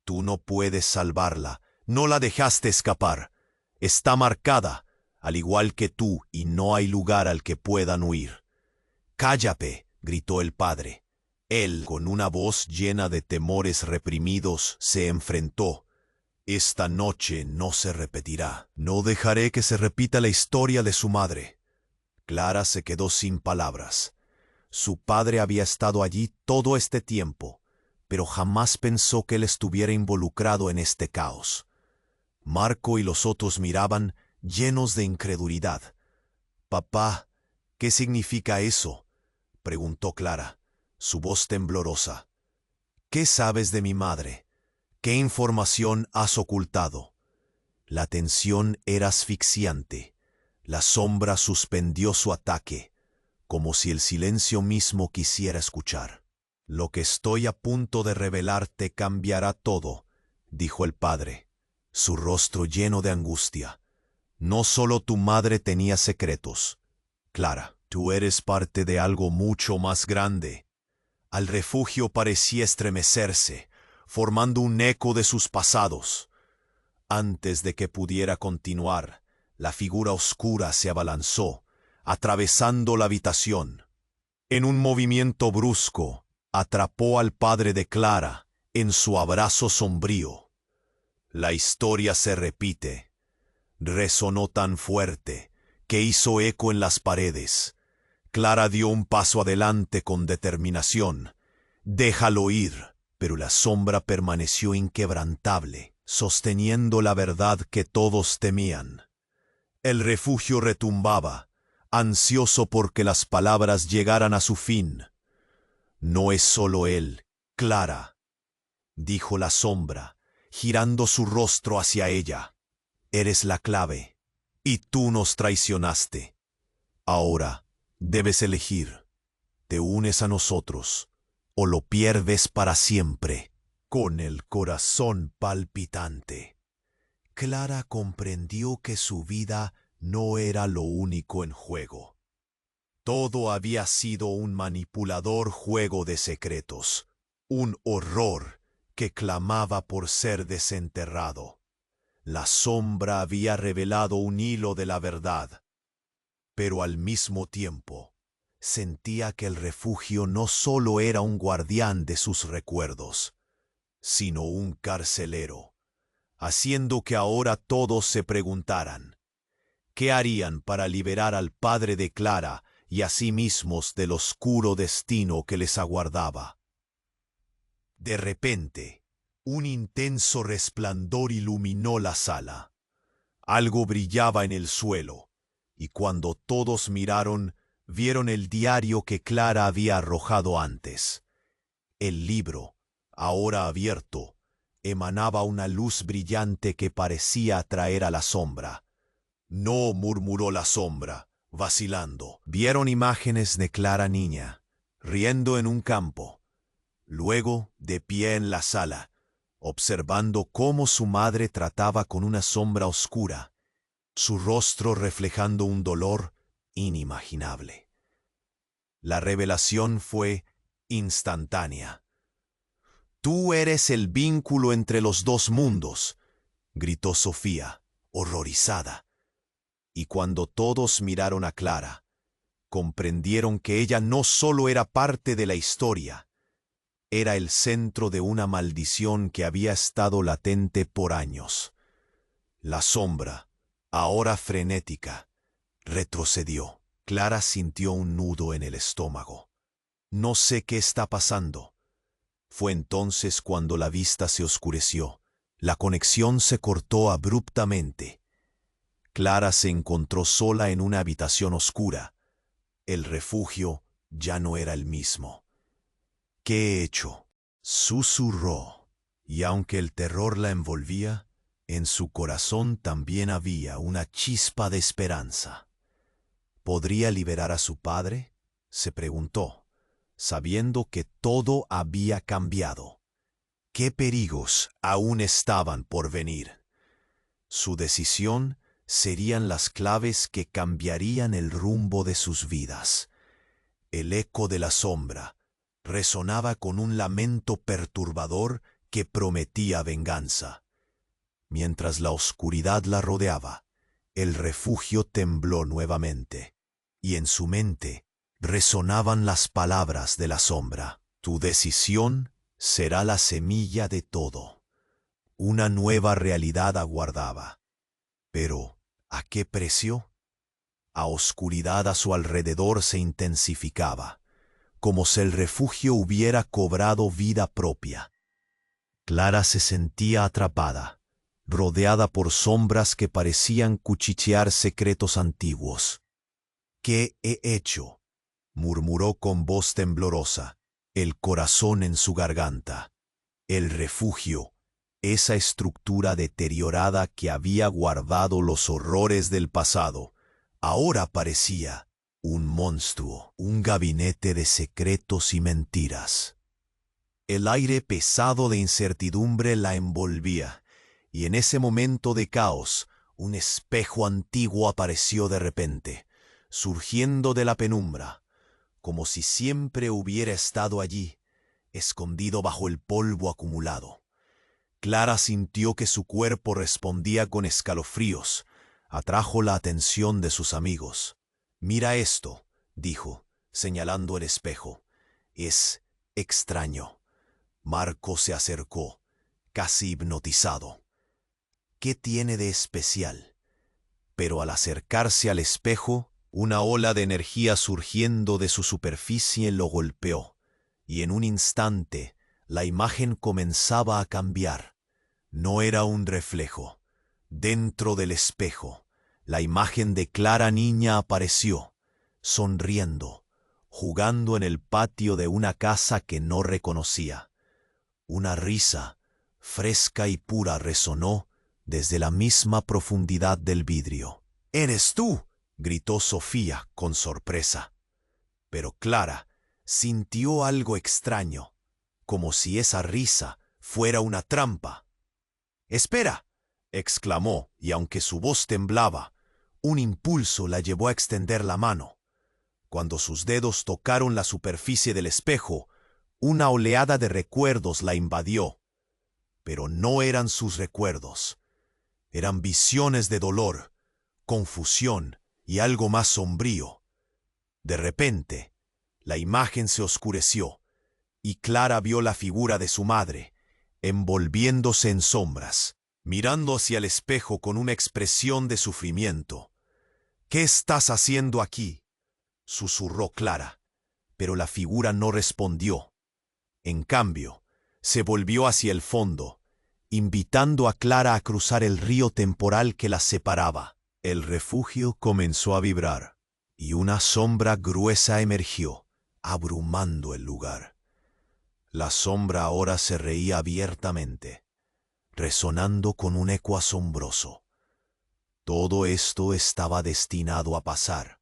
«Tú no puedes salvarla, no la dejaste escapar. Está marcada, al igual que tú, y no hay lugar al que puedan huir». «¡Cállate!», gritó el padre. Él, con una voz llena de temores reprimidos, se enfrentó. «Esta noche no se repetirá. No dejaré que se repita la historia de su madre». Clara se quedó sin palabras. Su padre había estado allí todo este tiempo, pero jamás pensó que él estuviera involucrado en este caos. Marco y los otros miraban, llenos de incredulidad. «Papá, ¿qué significa eso?», preguntó Clara, su voz temblorosa. «¿Qué sabes de mi madre? ¿Qué información has ocultado?». La tensión era asfixiante. La sombra suspendió su ataque, como si el silencio mismo quisiera escuchar. «Lo que estoy a punto de revelarte cambiará todo», dijo el padre, su rostro lleno de angustia. «No solo tu madre tenía secretos. Clara, tú eres parte de algo mucho más grande». Al refugio parecía estremecerse, formando un eco de sus pasados. Antes de que pudiera continuar, la figura oscura se abalanzó, atravesando la habitación. En un movimiento brusco, atrapó al padre de Clara en su abrazo sombrío. «La historia se repite», resonó tan fuerte que hizo eco en las paredes. Clara dio un paso adelante con determinación. «Déjalo ir», pero la sombra permaneció inquebrantable, sosteniendo la verdad que todos temían. El refugio retumbaba, ansioso porque las palabras llegaran a su fin. «No es solo él, Clara», dijo la sombra, girando su rostro hacia ella. «Eres la clave, y tú nos traicionaste. Ahora debes elegir. Te unes a nosotros, o lo pierdes para siempre». Con el corazón palpitante, Clara comprendió que su vida no era lo único en juego. Todo había sido un manipulador juego de secretos, un horror que clamaba por ser desenterrado. La sombra había revelado un hilo de la verdad, pero al mismo tiempo sentía que el refugio no solo era un guardián de sus recuerdos, sino un carcelero, haciendo que ahora todos se preguntaran, ¿qué harían para liberar al padre de Clara y a sí mismos del oscuro destino que les aguardaba? De repente, un intenso resplandor iluminó la sala. Algo brillaba en el suelo, y cuando todos miraron, vieron el diario que Clara había arrojado antes. El libro, ahora abierto, emanaba una luz brillante que parecía atraer a la sombra. «No», murmuró la sombra, vacilando. Vieron imágenes de Clara niña, riendo en un campo, luego de pie en la sala, observando cómo su madre trataba con una sombra oscura, su rostro reflejando un dolor inimaginable. La revelación fue instantánea. «Tú eres el vínculo entre los dos mundos», gritó Sofía, horrorizada. Y cuando todos miraron a Clara, comprendieron que ella no solo era parte de la historia, era el centro de una maldición que había estado latente por años. La sombra, ahora frenética, retrocedió. Clara sintió un nudo en el estómago. No sé qué está pasando. Fue entonces cuando la vista se oscureció. La conexión se cortó abruptamente. Clara se encontró sola en una habitación oscura. El refugio ya no era el mismo. ¿Qué he hecho?, susurró, y aunque el terror la envolvía, en su corazón también había una chispa de esperanza. ¿Podría liberar a su padre?, se preguntó, sabiendo que todo había cambiado. ¿Qué perigos aún estaban por venir? Su decisión serían las claves que cambiarían el rumbo de sus vidas. El eco de la sombra resonaba con un lamento perturbador que prometía venganza. Mientras la oscuridad la rodeaba, el refugio tembló nuevamente, y en su mente resonaban las palabras de la sombra. Tu decisión será la semilla de todo. Una nueva realidad aguardaba. Pero, ¿a qué precio? La oscuridad a su alrededor se intensificaba, como si el refugio hubiera cobrado vida propia. Clara se sentía atrapada, rodeada por sombras que parecían cuchichear secretos antiguos. ¿Qué he hecho?, murmuró con voz temblorosa, el corazón en su garganta. El refugio, esa estructura deteriorada que había guardado los horrores del pasado, ahora parecía un monstruo, un gabinete de secretos y mentiras. El aire pesado de incertidumbre la envolvía, y en ese momento de caos, un espejo antiguo apareció de repente, surgiendo de la penumbra, como si siempre hubiera estado allí, escondido bajo el polvo acumulado. Clara sintió que su cuerpo respondía con escalofríos. Atrajo la atención de sus amigos. «Mira esto», dijo, señalando el espejo. «Es extraño». Marco se acercó, casi hipnotizado. «¿Qué tiene de especial?». Pero al acercarse al espejo, una ola de energía surgiendo de su superficie lo golpeó, y en un instante la imagen comenzaba a cambiar. No era un reflejo. Dentro del espejo, la imagen de Clara niña apareció, sonriendo, jugando en el patio de una casa que no reconocía. Una risa, fresca y pura, resonó desde la misma profundidad del vidrio. «¡Eres tú!», gritó Sofía con sorpresa. Pero Clara sintió algo extraño, como si esa risa fuera una trampa. «¡Espera!», exclamó, y aunque su voz temblaba, un impulso la llevó a extender la mano. Cuando sus dedos tocaron la superficie del espejo, una oleada de recuerdos la invadió. Pero no eran sus recuerdos. Eran visiones de dolor, confusión y algo más sombrío. De repente, la imagen se oscureció, y Clara vio la figura de su madre, envolviéndose en sombras, mirando hacia el espejo con una expresión de sufrimiento. «¿Qué estás haciendo aquí?», susurró Clara, pero la figura no respondió. En cambio, se volvió hacia el fondo, invitando a Clara a cruzar el río temporal que las separaba. El refugio comenzó a vibrar, y una sombra gruesa emergió, abrumando el lugar. La sombra ahora se reía abiertamente, resonando con un eco asombroso. «Todo esto estaba destinado a pasar»,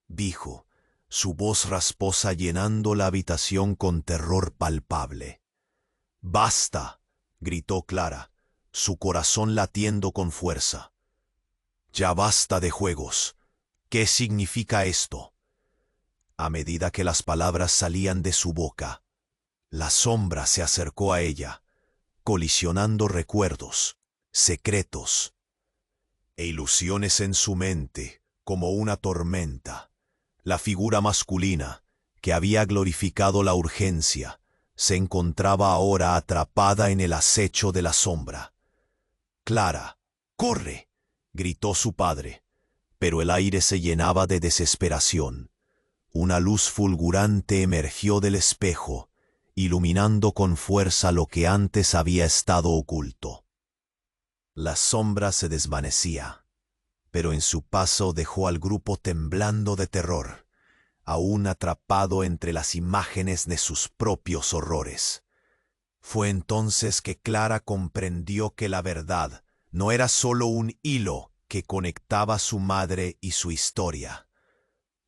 dijo, su voz rasposa llenando la habitación con terror palpable. «¡Basta!», gritó Clara, su corazón latiendo con fuerza. «Ya basta de juegos. ¿Qué significa esto?». A medida que las palabras salían de su boca, la sombra se acercó a ella, colisionando recuerdos, secretos e ilusiones en su mente como una tormenta. La figura masculina, que había glorificado la urgencia, se encontraba ahora atrapada en el acecho de la sombra. «Clara, corre», gritó su padre, pero el aire se llenaba de desesperación. Una luz fulgurante emergió del espejo, iluminando con fuerza lo que antes había estado oculto. La sombra se desvanecía, pero en su paso dejó al grupo temblando de terror, aún atrapado entre las imágenes de sus propios horrores. Fue entonces que Clara comprendió que la verdad no era solo un hilo que conectaba su madre y su historia.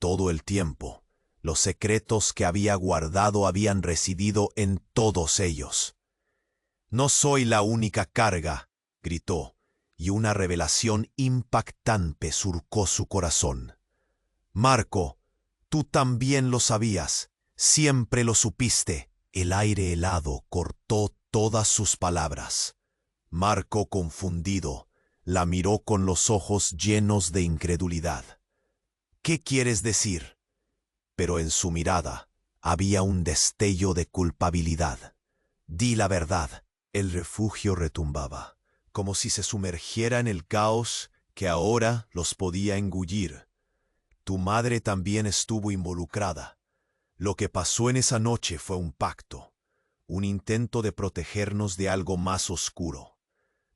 Todo el tiempo, los secretos que había guardado habían residido en todos ellos. «No soy la única carga», gritó, y una revelación impactante surcó su corazón. «Marco, tú también lo sabías, siempre lo supiste». El aire helado cortó todas sus palabras. Marco, confundido, la miró con los ojos llenos de incredulidad. «¿Qué quieres decir?». Pero en su mirada había un destello de culpabilidad. «Di la verdad». El refugio retumbaba, como si se sumergiera en el caos que ahora los podía engullir. «Tu madre también estuvo involucrada. Lo que pasó en esa noche fue un pacto, un intento de protegernos de algo más oscuro».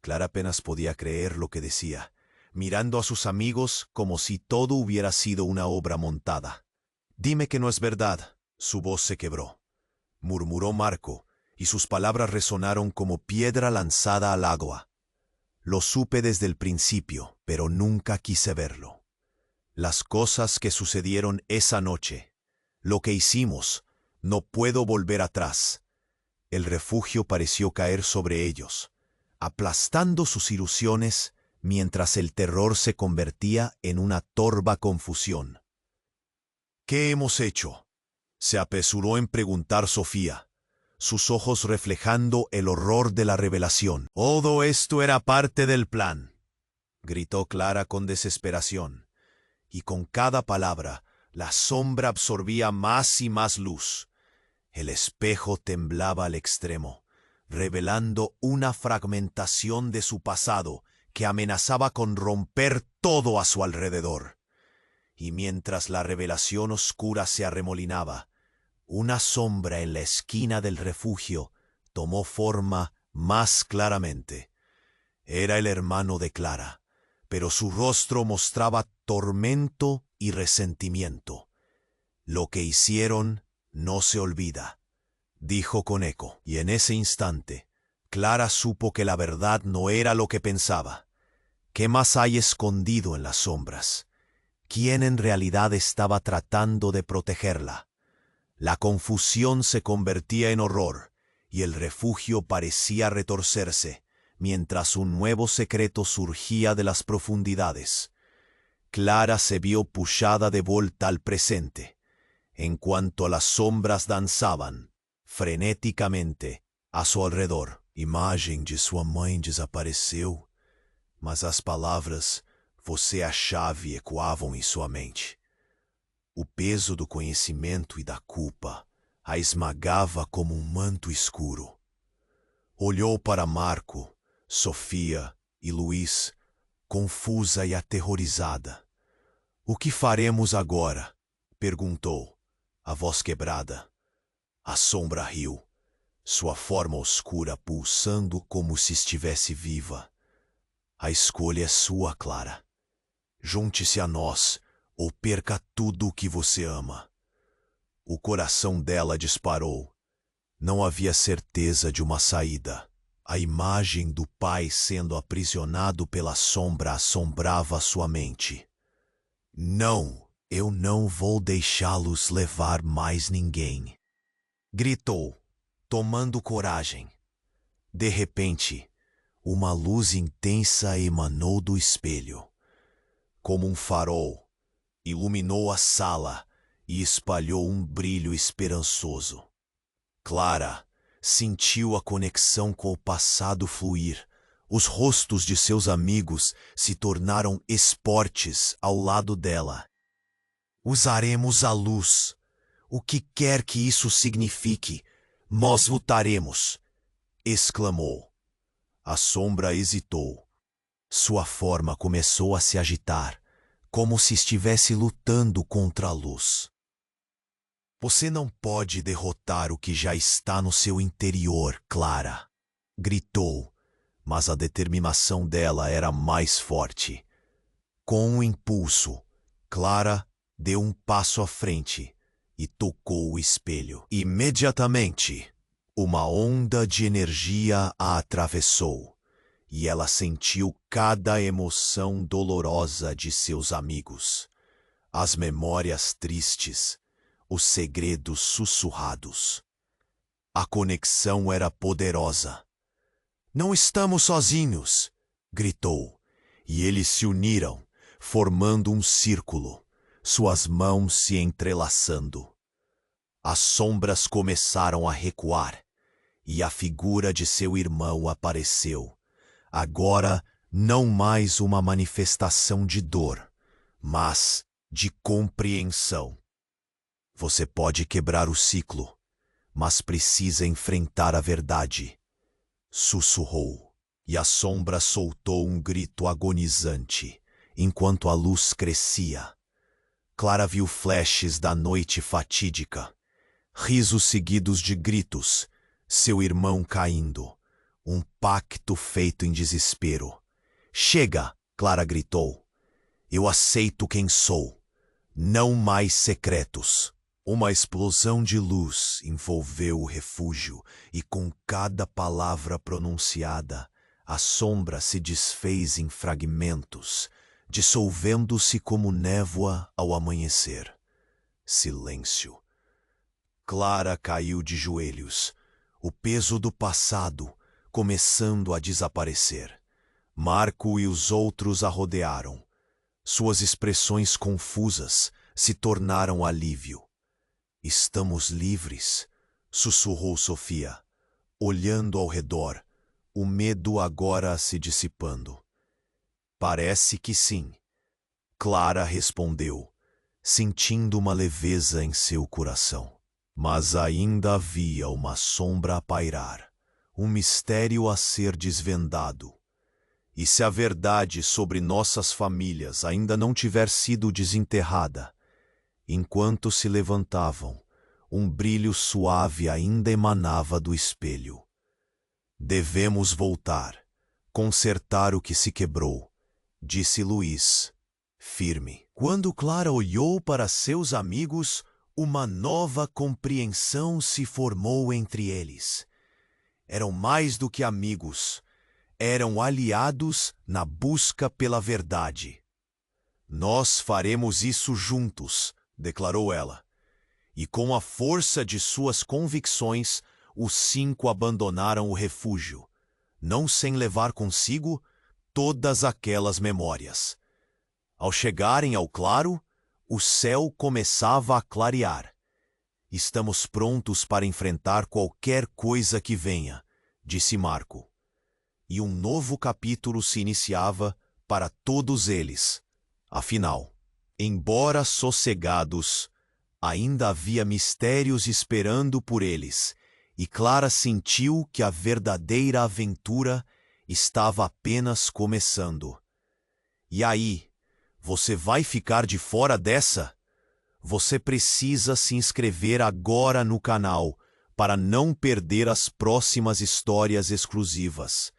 Clara apenas podía creer lo que decía, mirando a sus amigos como si todo hubiera sido una obra montada. «Dime que no es verdad». Su voz se quebró. Murmuró Marco, y sus palabras resonaron como piedra lanzada al agua. «Lo supe desde el principio, pero nunca quise verlo. Las cosas que sucedieron esa noche, lo que hicimos, no puedo volver atrás». El refugio pareció caer sobre ellos, aplastando sus ilusiones mientras el terror se convertía en una torva confusión. «¿Qué hemos hecho?», se apresuró en preguntar Sofía, sus ojos reflejando el horror de la revelación. «Todo esto era parte del plan», gritó Clara con desesperación, y con cada palabra la sombra absorbía más y más luz. El espejo temblaba al extremo, revelando una fragmentación de su pasado que amenazaba con romper todo a su alrededor. Y mientras la revelación oscura se arremolinaba, una sombra en la esquina del refugio tomó forma más claramente. Era el hermano de Clara, pero su rostro mostraba tormento y resentimiento. «Lo que hicieron no se olvida», dijo con eco, y en ese instante, Clara supo que la verdad no era lo que pensaba. ¿Qué más hay escondido en las sombras? ¿Quién en realidad estaba tratando de protegerla? La confusión se convertía en horror, y el refugio parecía retorcerse, mientras un nuevo secreto surgía de las profundidades. Clara se vio puxada de vuelta al presente, en cuanto las sombras danzaban, frenéticamente, a su alrededor. Imagem de sua mãe desapareceu, mas as palavras «você a chave» ecoavam em sua mente. O peso do conhecimento e da culpa a esmagava como um manto escuro. Olhou para Marco, Sofia e Luís, confusa e aterrorizada. «O que faremos agora?», perguntou, a voz quebrada. A sombra riu, sua forma oscura pulsando como se estivesse viva. «A escolha é sua, Clara. Junte-se a nós ou perca tudo o que você ama». O coração dela disparou. Não havia certeza de uma saída. A imagem do pai sendo aprisionado pela sombra assombrava sua mente. «Não, eu não vou deixá-los levar mais ninguém», gritou, tomando coragem. De repente, uma luz intensa emanou do espelho. Como um farol, iluminou a sala e espalhou um brilho esperançoso. Clara sentiu a conexão com o passado fluir, Os rostos de seus amigos se tornaram esportes ao lado dela. Usaremos a luz. O que quer que isso signifique, nós lutaremos, exclamou. A sombra hesitou. Sua forma começou a se agitar, como se estivesse lutando contra a luz. Você não pode derrotar o que já está no seu interior, Clara, gritou, mas a determinação dela era mais forte. Com um impulso, Clara deu um passo à frente e tocou o espelho. Imediatamente, uma onda de energia a atravessou, e ela sentiu cada emoção dolorosa de seus amigos, as memórias tristes, os segredos sussurrados. A conexão era poderosa. Não estamos sozinhos, gritou, e eles se uniram, formando um círculo, suas mãos se entrelaçando. As sombras começaram a recuar, e a figura de seu irmão apareceu, agora não mais uma manifestação de dor, mas de compreensão. Você pode quebrar o ciclo, mas precisa enfrentar a verdade, sussurrou, e a sombra soltou um grito agonizante, enquanto a luz crescia. Clara viu flashes da noite fatídica, risos seguidos de gritos, seu irmão caindo, um pacto feito em desespero. Chega, Clara gritou. Eu aceito quem sou. Não mais secretos. Uma explosão de luz envolveu o refúgio e com cada palavra pronunciada, a sombra se desfez em fragmentos, dissolvendo-se como névoa ao amanhecer. Silêncio. Clara caiu de joelhos, o peso do passado começando a desaparecer. Marco e os outros a rodearam. Suas expressões confusas se tornaram alívio. Estamos livres, sussurrou Sofia, olhando ao redor, o medo agora se dissipando. Parece que sim, Clara respondeu, sentindo uma leveza em seu coração. Mas ainda havia uma sombra a pairar, um mistério a ser desvendado. E se a verdade sobre nossas famílias ainda não tiver sido desenterrada, enquanto se levantavam, um brilho suave ainda emanava do espelho. Devemos voltar, consertar o que se quebrou, disse Luiz, firme. Quando Clara olhou para seus amigos, uma nova compreensão se formou entre eles. Eram mais do que amigos, eram aliados na busca pela verdade. Nós faremos isso juntos, declarou ela. E com a força de suas convicções, os 5 abandonaram o refúgio, não sem levar consigo todas aquelas memórias. Ao chegarem ao claro, o céu começava a clarear. Estamos prontos para enfrentar qualquer coisa que venha, disse Marco. E um novo capítulo se iniciava para todos eles. Afinal, embora sossegados, ainda havia mistérios esperando por eles, e Clara sentiu que a verdadeira aventura estava apenas começando. E aí, você vai ficar de fora dessa? Você precisa se inscrever agora no canal para não perder as próximas histórias exclusivas.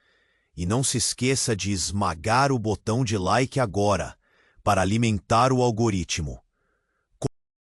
E não se esqueça de esmagar o botão de like agora para alimentar o algoritmo.